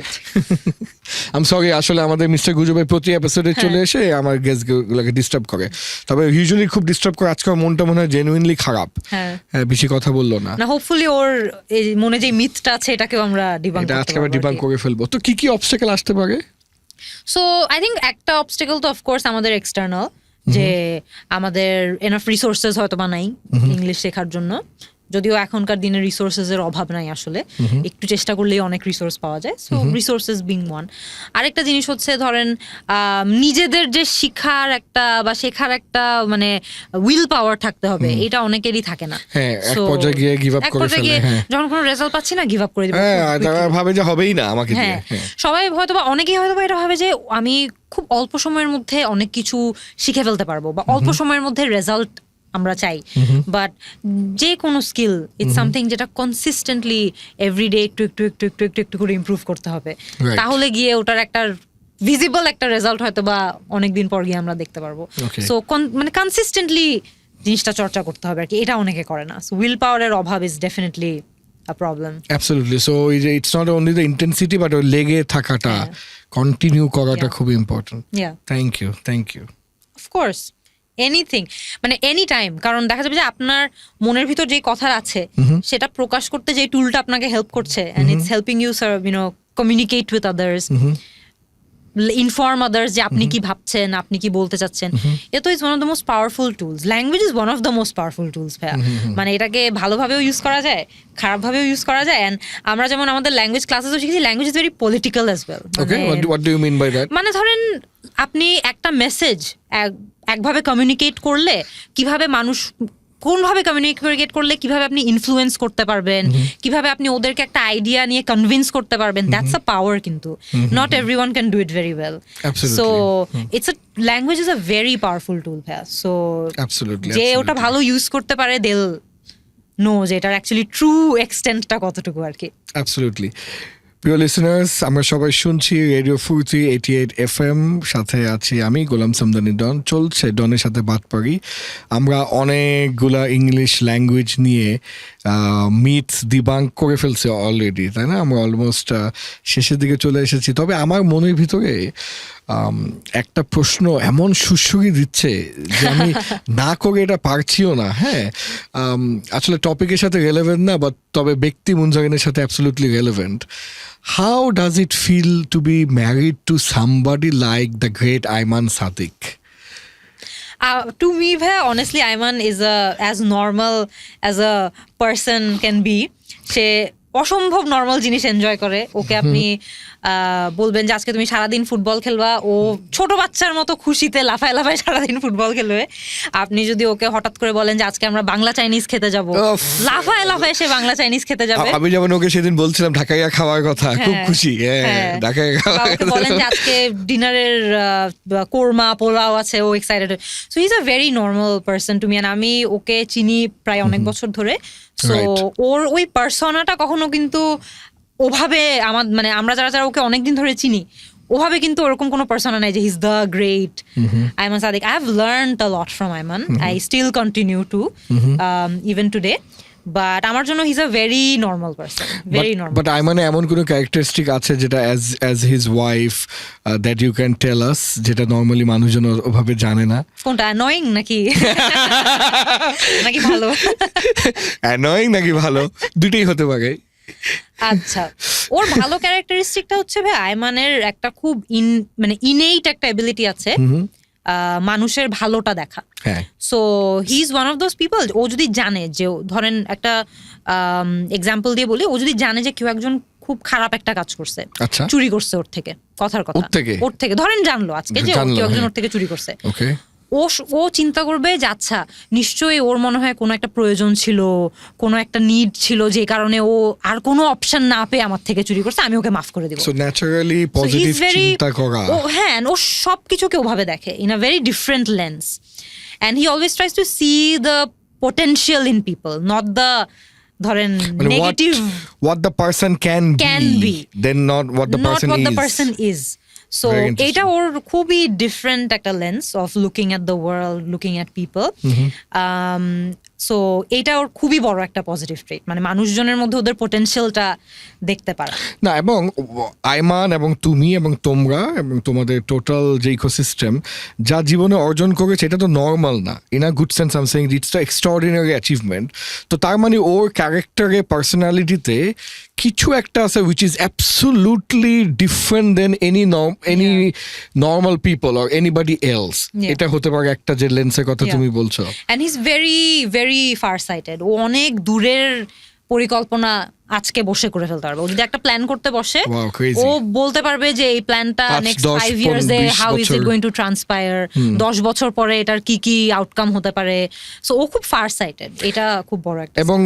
আই এম সরি, আসলে আমাদের মিস্টার গুজবের প্রতি এপিসোডে চলে এসে আমার গেস্ট গুলোকে ডিস্টার্ব করে। তবে ইউজুয়ালি খুব ডিস্টার্ব করে, আজকে আমার মনটা মনে হয় জেনুইনলি খারাপ। হ্যাঁ। হ্যাঁ, বেশি কথা বললো না। না, হোপফুলি ওর এই মনে যে মিথটা আছে এটাকেও আমরা ডিবাঙ্ক এটা করতে আজকে আমরা পারবো। ডিবাঙ্ক করে ফেলবো। তো কি কি অবস্টাকেল আসতে পারে? সো আই থিঙ্ক একটা অবস্টেকল তো অফকোর্স আমাদের এক্সটার্নাল, যে আমাদের এনাফ রিসোর্সেস হয়তো বা নাই ইংলিশ শেখার জন্য। যদিও এখনকার দিনে রিসোর্সেস এর অভাব নাই আসলে, একটু চেষ্টা করলেই অনেক রিসোর্স পাওয়া যায়। So resources being one. আরেকটা জিনিস হচ্ছে ধরেন নিজেদের যে শিখার একটা বা শেখার একটা মানে উইল পাওয়ার থাকতে হবে, এটা অনেকেরই থাকে না। হ্যাঁ, এক So, পর্যায়ে গিয়ে give up এক করে পর্যায়ে ফেলে, গিয়ে হ্যাঁ। যখন কোনো রেজাল্ট পাচ্ছি না, গিভ আপ করে দিবো হ্যাঁ, খুব তারা quickly। ভাবে যে হবেই না আমাকে দিয়ে। হ্যাঁ, হ্যাঁ। সবাই হয়তোবা অনেকেই হয়তোবা এটা ভাবে যে আমি খুব অল্প সময়ের মধ্যে অনেক কিছু শিখে ফেলতে পারবো বা অল্প সময়ের মধ্যে রেজাল্ট আমরা চাই। বাট যে কোনো স্কিল ইটস সামথিং যেটা কনসিস্টেন্টলি এভরিডে একটু একটু একটু একটু একটু একটু করে ইমপ্রুভ করতে হবে। Right. তাহলে গিয়ে ওটার একটা ভিজিবল একটা রেজাল্ট হয়তো বা অনেকদিন পর গিয়ে আমরা দেখতে পারবো। Okay. সো মানে কনসিস্টেন্টলি জিনিসটা চর্চা করতে হবে আর কি, এটা অনেকে করে না। সো উইল পাওয়ারের অভাব is definitely a problem. Absolutely. So it's not only the intensity but ওই লেগে থাকাটা, কন্টিনিউ করাটা খুব important. Yeah, thank you. Of course anything, মানে এনি টাইম। কারণ দেখা যাবে যে আপনার মনের ভিতর যে কথা আছে সেটা প্রকাশ করতে যে টুলটা আপনাকে হেল্প করছে, and it's helping you communicate with others, inform others যে আপনি কি ভাবছেন, আপনি কি বলতে চাচ্ছেন। এ তো is one of the most powerful tools. Language is one of the most powerful tools ভাইয়া। মানে এটাকে ভালোভাবেও ইউজ করা যায়, খারাপভাবেও ইউজ করা যায়। অ্যান্ড আমরা যেমন আমাদের ল্যাঙ্গুয়েজ ক্লাসেসও শিখেছি, language is very political as well. Okay, what do you mean by that? মানে ধরেন আপনি একটা মেসেজ একভাবে কমিউনিকেট করলে কিভাবে মানুষ কোনভাবে কমিউনিকেট করলে কিভাবে আপনি ইনফ্লুয়েন্স করতে পারবেন, কিভাবে আপনি ওদেরকে একটা আইডিয়া নিয়ে কনভিন্স করতে পারবেন, দ্যাটস আ পাওয়ার। কিন্তু not everyone can do it very well. Absolutely. So it's a language is a very powerful tool ভাইয়া। সো Absolutely, যে ওটা absolutely. ভালো ইউজ করতে পারে দেল নো যে এটার অ্যাকচুয়ালি ট্রু এক্সটেন্টটা কতটুকু আর কি। অ্যাবসলিউটলি। প্রিয় লিসেনার্স, আমরা সবাই শুনছি রেডিও ফুর্তি 88 FM, সাথে আছি আমি গোলাম সামদানি ডন। চলছে ডনের সাথে বাত পারি। আমরা অনেকগুলা ইংলিশ ল্যাঙ্গুয়েজ নিয়ে মিথ ডিবাঙ্ক করে ফেলছি অলরেডি, তাই না? আমরা অলমোস্ট শেষের দিকে চলে এসেছি। তবে আমার মনের ভিতরে একটা প্রশ্ন এমন সুশ্রুতি দিচ্ছে যে আমি না করে এটা পারছিও না। হ্যাঁ, আসলে টপিকের সাথে রেলেভেন্ট না, বাট তবে ব্যক্তি মুনজারিনের সাথে absolutely relevant. How does it feel to be married to somebody like the great Ayman Sadiq? To me, bhai, honestly, Ayman is as normal as a person can be. সে অসম্ভব normal জিনিস enjoy করে। ওকে আপনি বলবেন যে আজকে তুমি সারাদিন football খেলবা, ও ছোট বাচ্চার মতো খুশিতে লাফায় লাফায় সারাদিন ফুটবল খেলবে। আপনি যদি ওকে হঠাৎ করে বলেন যে আজকে আমরা বাংলা চাইনিজ খেতে যাব, লাফায় লাফায় সে বাংলা চাইনিজ খেতে যাবে। আমি যেমন ওকে সেদিন বলছিলাম ঢাকাইয়া খাওয়ার কথা, খুব খুশি। হ্যাঁ, ঢাকাইয়া বা খাওয়ার ওকে বলেন যে আজকে ডিনারের কোরমা পোলাও আছে, ও excited. So he is a very normal person to me. And আমি ওকে চিনি প্রায় অনেক বছর ধরে। সো ওর ওই পার্সোনাটা কখনো কিন্তু ওভাবে মানে আমরা যারা ওকে অনেকদিন ধরে চিনি ওভাবে কিন্তু ওরকম কোনো পার্সোনা নাই যে he is the great Ayman Sadiq. I have learned a lot from Ayman. I still continue to even today. But আমার জন্য he is a very normal person, very normal. But আইমানে এমন কোনো ক্যারেক্টারিস্টিক আছে যেটা as his wife that you can tell us, যেটা normally মানুষজন ওভাবে জানে না? কোনটা, অ্যানয়িং নাকি নাকি ভালো? অ্যানয়িং নাকি ভালো, দুটেই হতে পারে। আচ্ছা, ওর ভালো ক্যারেক্টারিস্টিকটা হচ্ছে ভাই আয়মানের একটা খুব মানে ইনেইট একটা এবিলিটি আছে মানুষের ভালোটা দেখা। হ্যাঁ so he is one of those people. ও যদি জানে যে ধরেন একটা এক্সাম্পল দিয়ে বলি, ও যদি জানে যে কেউ একজন খুব খারাপ একটা কাজ করছে, আচ্ছা। চুরি করছে ওর থেকে, কথার কথা ওর থেকে ধরেন জানলো আজকে যে জানলো, কেউ একজন হ্যাঁ। ওর থেকে চুরি করছে, ওকে ও চিন্তা করবে যে আচ্ছা নিশ্চয়ই ওর মনে হয় কোনো একটা প্রয়োজন ছিল, কোনো একটা নিড ছিল, যে কারণে ও আর কোনো অপশন না পেয়ে আমার থেকে চুরি করছে, আমি ওকে মাফ করে দিব। So naturally So he's positive very- চিন্তা করা। ও হ্যাঁ, and ও সবকিছুকে ওভাবে দেখে in a very different lens, and he always tries to C the potential in people, not the ধরেন মানে negative, what the person can be, then not what the not person what is. the person is. So Very interesting. এটা ওর খুবই different একটা lens of looking at the world, looking at people. So এটা ওর খুবই বড় একটা positive ট্রেট, মানে মানুষজনের মধ্যে ওদের পোটেনশিয়ালটা দেখতে পারা। না, এবং আইমান এবং তুমি এবং তোমরা এবং তোমাদের টোটাল যে ইকোসিস্টেম যা জীবনে অর্জন করেছে, এটা তো নর্মাল না। In a good sense I am saying it's the extraordinary achievement. তো তার মানে ওর ক্যারেক্টারে, পার্সোনালিটিতে কিছু একটা আছে which is absolutely different than any normal people or anybody else. Yeah. এটা হতে পারে একটা যে লেন্সের কথা Yeah. তুমি বলছো। And he is very very far sighted. ও অনেক দূরের পরিকল্পনা আজকে বসে করে ফেলতে পারবে। ও যদি একটা প্ল্যান করতে বসে, Wow, crazy. ও বলতে পারবে যে এই প্ল্যানটা 5, নেক্সট 10, 5 ইয়ার্সে 20 হাউ ইজ ইট বছর। গোইং টু ট্রান্সপায়ার, 10 বছর পরে এটার কি কি আউটকাম হতে পারে। সো ও খুব ফার সাইটেড, এটা খুব বড় একটা। এবং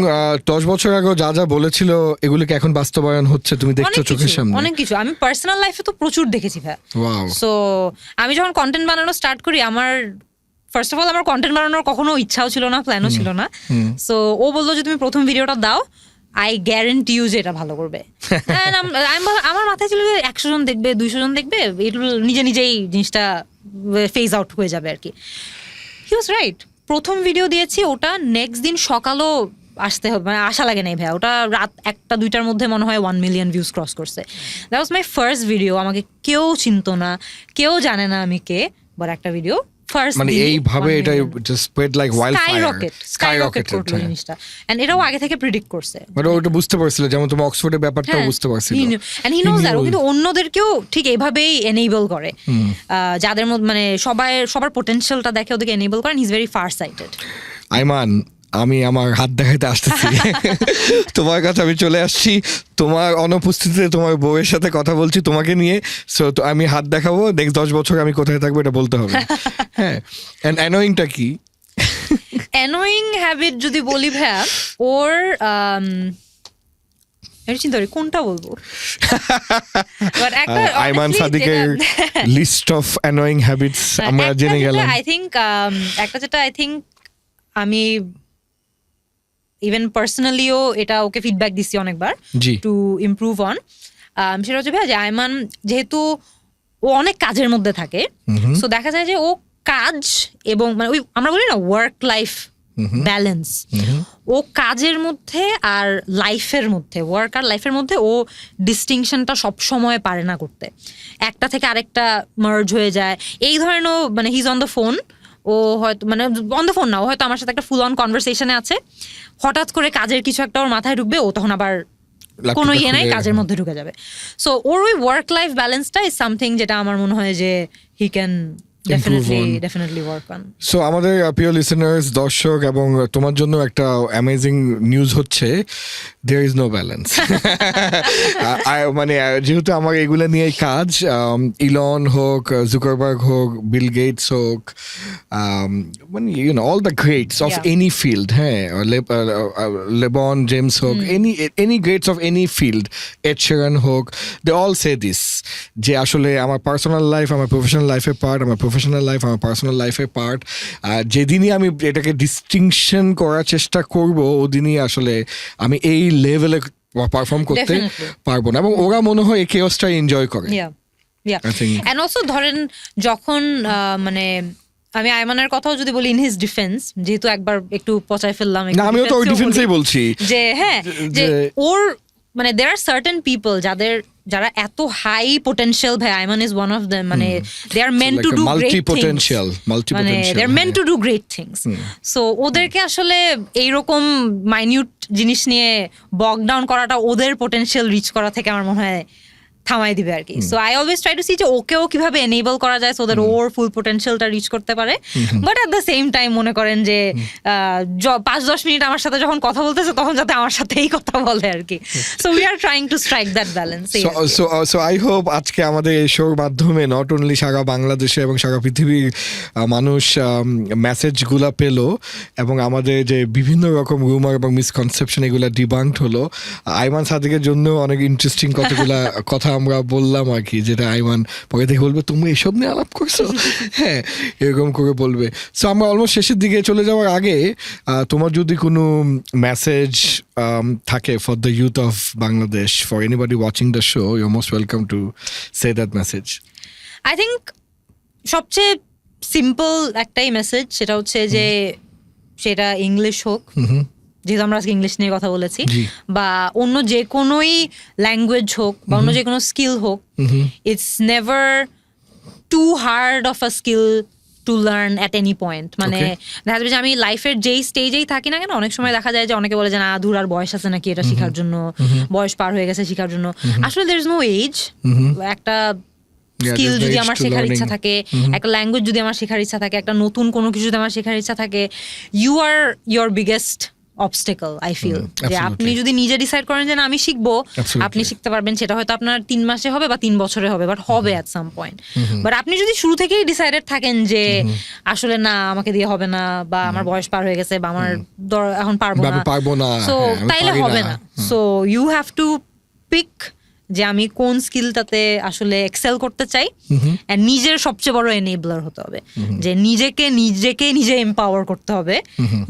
10 বছর আগে যা যা বলেছিল এগুলোকে এখন বাস্তবায়ন হচ্ছে, তুমি দেখছো চোখের সামনে। অনেক কিছু আমি পার্সোনাল লাইফে তো প্রচুর দেখেছি ভাই। ওয়াও। সো আমি যখন কন্টেন্ট বানানো স্টার্ট করি, আমার ফার্স্ট অফ অল আমার কন্টেন্ট বানানোর কখনো ইচ্ছাও ছিল না, প্ল্যানও ছিল না। সো ও বললো যে তুমি প্রথম ভিডিওটা দাও, আই গ্যারেন্টি ইউ যে এটা ভালো করবে। And আমার মাথায় ছিল যে 100 জন দেখবে, 200 জন দেখবে, এটা নিজে নিজেই জিনিসটা ফেজ আউট হয়ে যাবে আর কি। হি ওয়াজ রাইট। প্রথম ভিডিও দিয়েছি, ওটা নেক্সট দিন সকালও আসতে হবে, মানে আশা লাগে নাই ভাই, ওটা রাত 1টা-2টার মধ্যে মনে হয় 1 মিলিয়ন ভিউজ ক্রস করছে। That was my first video. আমাকে কেউ চিনতো না, কেউ জানে না আমি কে, বাট একটা ভিডিও ফার্স্ট মানে এইভাবে এটা just spread like wildfire, skyrocket করলো জিনিসটা। এন্ড এটাও আগে থেকে প্রেডিক্ট করছে। মানে ওটা বুঝতে পারছিল, যেমন তুমি অক্সফোর্ডের ব্যাপারটাও বুঝতে পারছিল। And he knows that. ও কিন্তু অন্যদেরকেও ঠিক এইভাবেই এনেবল করে, যাদের মধ্যে মানে সবার পোটেনশিয়ালটা দেখে ওদেরকে এনেবল করে। He is very far sighted. Aiman, আমি আমার হাত দেখাতে আসতেছি, তোমার কাছে আমি চলে আসছি। তোমার অনুপস্থিতিতে তোমার বউয়ের সাথে কথা বলছি তোমাকে নিয়ে। সো আমি হাত দেখাবো, নেক্সট 10 বছর আমি কোথায় থাকবো এটা বলতে হবে। হ্যাঁ, এন্ড অ্যানোয়িংটা কি? অ্যানোয়িং হ্যাবিট যদি বলি ভাইয়া, ওর চিন্তা করি কোনটা বলবো। But একটা আইমান honestly সাদিকের লিস্ট অফ অ্যানোয়িং হ্যাবিটস আমরা জেনে গেলাম। আই থিঙ্ক একটা যেটা আই থিঙ্ক আমি ইভেন পার্সোনালিও এটা ওকে ফিডব্যাক দিচ্ছি অনেকবার জি। টু ইমপ্রুভ অন, সেটা হচ্ছে ভাইয়া যে আইমান যেহেতু ও অনেক কাজের মধ্যে থাকে, সো দেখা যায় যে ও কাজ এবং মানে ওই আমরা বলি না ওয়ার্ক লাইফ ব্যালেন্স, ও কাজের মধ্যে আর লাইফের মধ্যে, ওয়ার্ক আর লাইফের মধ্যে ও ডিস্টিংশনটা সব সময় পারে না করতে। একটা থেকে আরেকটা মার্জ হয়ে যায়। এই ধরনের মানে he is on the phone, ও হয়তো মানে অন দ্য ফোন না, ও হয়তো আমার সাথে একটা ফুল অন কনভারসেশনে আছে, হঠাৎ করে কাজের কিছু একটা ওর মাথায় ঢুকবে, ও তখন আবার কোনো ইয়ে নাই, কাজের মধ্যে ঢুকে যাবে। সো ওর ওই ওয়ার্ক লাইফ ব্যালেন্সটা ইজ সামথিং যেটা আমার মনে হয় যে he can definitely work on. So আমাদের প্রিয় লিসেনার্স, দর্শক এবং তোমার জন্য একটা অ্যামেজিং নিউজ হচ্ছে, দেয়ার ইজ নো ব্যালেন্স। মানে যেহেতু আমার এগুলো নিয়েই কাজ, ইলন হোক, জুকারবার্গ হোক, বিল গেটস হোক, মানে you know all the greats of any field, হ্যাঁ, লেবন জেমস হোক, any greats of any field, Ed Sheeran হোক, দে অল সে দিস, যে আসলে আমার পার্সোনাল লাইফ আমার প্রফেশনাল লাইফের পার্ট, আমার প্রফেশনাল লাইফ আমার পার্সোনাল লাইফের পার্ট। যেদিনই আমি এটাকে ডিস্টিংশন করার চেষ্টা করব, ওদিনই আসলে আমি এই লেভেলে পারফর্ম করতে পারবো না, এবং ওরা মনে হয় এই কেওসটা এনজয় করে। I think- এন্ড অলসো ধরেন যখন মানে আমি আইমানের কথাও যদি বলি, ইন হিজ ডিফেন্স, যেহেতু একবার একটু পচাই ফেললাম, না, আমিও তো ওই ডিফেন্সেই বলছি যে হ্যাঁ, যে ওর মানে there are certain people যারা এত হাই পোটেনশিয়াল, ভাই Aiman is one of them, মানে they are meant to do great things, মানে they are meant to do great things. So ওদেরকে আসলে এইরকম মাইনিউট জিনিস নিয়ে বক ডাউন করাটা ওদের পোটেনশিয়াল রিচ করা থেকে আমার মনে হয় থামাই দিবে আর কি। So I always try to see যে ওকেও কিভাবে এনেবল করা যায় সো দ্যাট ওর ফুল পোটেনশিয়ালটা রিচ করতে পারে, but at the same time মনে করেন যে 5-10 মিনিট আমার সাথে যখন কথা বলতেছে তখন যাতে আমার সাথেই কথা বলে আর কি। So we are trying to strike that balance. So I hope আজকে আমাদের এই শোর মাধ্যমে নট অনলি সারা বাংলাদেশে এবং সারা পৃথিবীর মানুষ মেসেজগুলা পেলো এবং আমাদের যে বিভিন্ন রকম রুমার এবং মিসকনসেপশন এগুলা ডিবাঙ্কড হলো। আইমান সাদিকের জন্য অনেক ইন্টারেস্টিং কতগুলা কথা আমরা বললাম আর কি, যেটা আইমান পরে থেকে বলবে তোমরা এসব নিয়ে আলাপ করছো, হ্যাঁ এরকম করে বলবে। সো আমরা অলমোস্ট শেষের দিকে চলে যাওয়ার আগে তোমার যদি কোনো মেসেজ থাকে for the youth of Bangladesh, for anybody watching the show, you are most welcome to say that message. I think সবচেয়ে সিম্পল একটাই মেসেজ, সেটা হচ্ছে যে সেটা ইংলিশ হোক, যেহেতু আমরা আজকে ইংলিশ নিয়ে কথা বলেছি, জি। বা অন্য যে কোনোই ল্যাঙ্গুয়েজ হোক বা অন্য যে কোনো স্কিল হোক, it's never too hard of a skill to learn at any point. মানে দেখা যাবে যে আমি লাইফের যেই স্টেজেই থাকি না কেন, অনেক সময় দেখা যায় যে অনেকে বলে যে না ধুরার বয়স আছে নাকি এটা শেখার জন্য, বয়স পার হয়ে গেছে শেখার জন্য। আসলে দের ইজ নো এজ। একটা স্কিল there's no যদি age আমার to শেখার learning. ইচ্ছা থাকে, একটা ল্যাঙ্গুয়েজ যদি আমার শেখার ইচ্ছা থাকে, একটা নতুন কোনো কিছু যদি আমার শেখার ইচ্ছা থাকে, you are your biggest obstacle I feel. যে absolutely. আপনি যদি নিজে ডিসাইড করেন যে না আমি শিখবো, Absolutely. আপনি শিখতে পারবেন। সেটা হয়তো আপনার 3 মাসে হবে বা 3 বছরে হবে, বাট হবে অ্যাট সাম পয়েন্ট। বাট আপনি যদি শুরু থেকেই ডিসাইডেড থাকেন যে আসলে না আমাকে দিয়ে হবে না, বা আমার বয়স পার হয়ে গেছে, বা আমার এখন পারবো বা না, আমি পারবো না, সো হ্যাঁ, আমি তাইলে পারি হবে না। না। So you have to pick যে আমি কোন স্কিলটাতে আসলে এক্সেল করতে চাই, and নিজের সবচেয়ে বড় এনেবলার হতে হবে, যে নিজে এম্পাওয়ার করতে হবে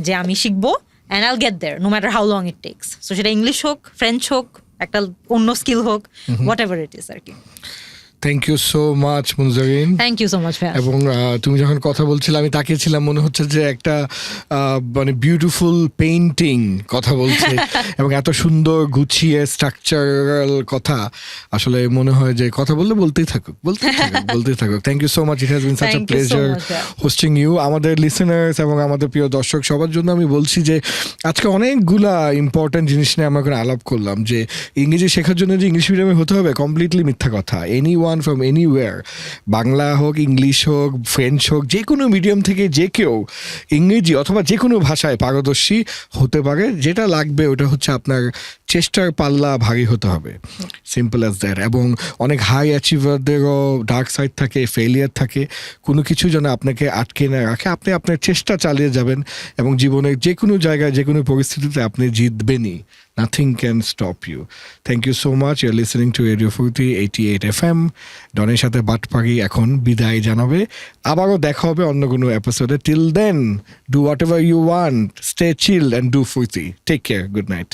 যে আমি শিখবো, and I'll get there no matter how long it takes. So সেটা ইংলিশ হোক, ফ্রেঞ্চ হোক, একটা অন্য স্কিল হোক, whatever it is আর কি। Thank you so much Munzarin. Thank you so much ভাইয়া। এবং তুমি যখন কথা বলছিলে আমি তাকিয়েছিলাম, মনে হচ্ছে যে একটা মানে বিউটিফুল পেইন্টিং কথা বলছে এবং এত সুন্দর গুছিয়ে স্ট্রাকচারাল কথা, আসলে মনে হয় যে কথা বললে বলতেই থাকুক। Thank you so much, it has been such a Thank you so pleasure much, yeah. Hosting you. আমাদের লিসেনার্স এবং আমাদের প্রিয় দর্শক সবার জন্য আমি বলছি যে আজকে অনেকগুলা ইম্পর্টেন্ট জিনিস নিয়ে আমরা এখানে আলাপ করলাম। যে ইংরেজি শেখার জন্য যে ইংলিশ মিডিয়ামে হতে হবে, কমপ্লিটলি মিথ্যা কথা। এনিওয়ান ফ্রম এনিওয়্যার, বাংলা হোক, ইংলিশ হোক, ফ্রেঞ্চ হোক, যে কোনো মিডিয়াম থেকে যে কেউ ইংরেজি অথবা যে কোনো ভাষায় পারদর্শী হতে পারে। যেটা লাগবে ওটা হচ্ছে আপনার চেষ্টার পাল্লা ভারী হতে হবে, সিম্পল অ্যাজ দ্যাট। এবং অনেক হাই অ্যাচিভারদেরও ডার্ক সাইড থাকে, ফেলিয়ার থাকে। কোনো কিছু যেন আপনাকে আটকে না রাখে, আপনি আপনার চেষ্টা চালিয়ে যাবেন এবং জীবনের যে কোনো জায়গায় যে কোনো পরিস্থিতিতে আপনি জিতবেনই। Nothing can stop you. Thank you so much. You're listening to Radio Fruity 88 FM. ডনের সাথে বাটপাগি এখন বিদায় জানাবে। আবারও দেখা হবে অন্য কোনো এপিসোডে। Till then, do whatever you want. Stay chill and do Fruity. Take care. Good night.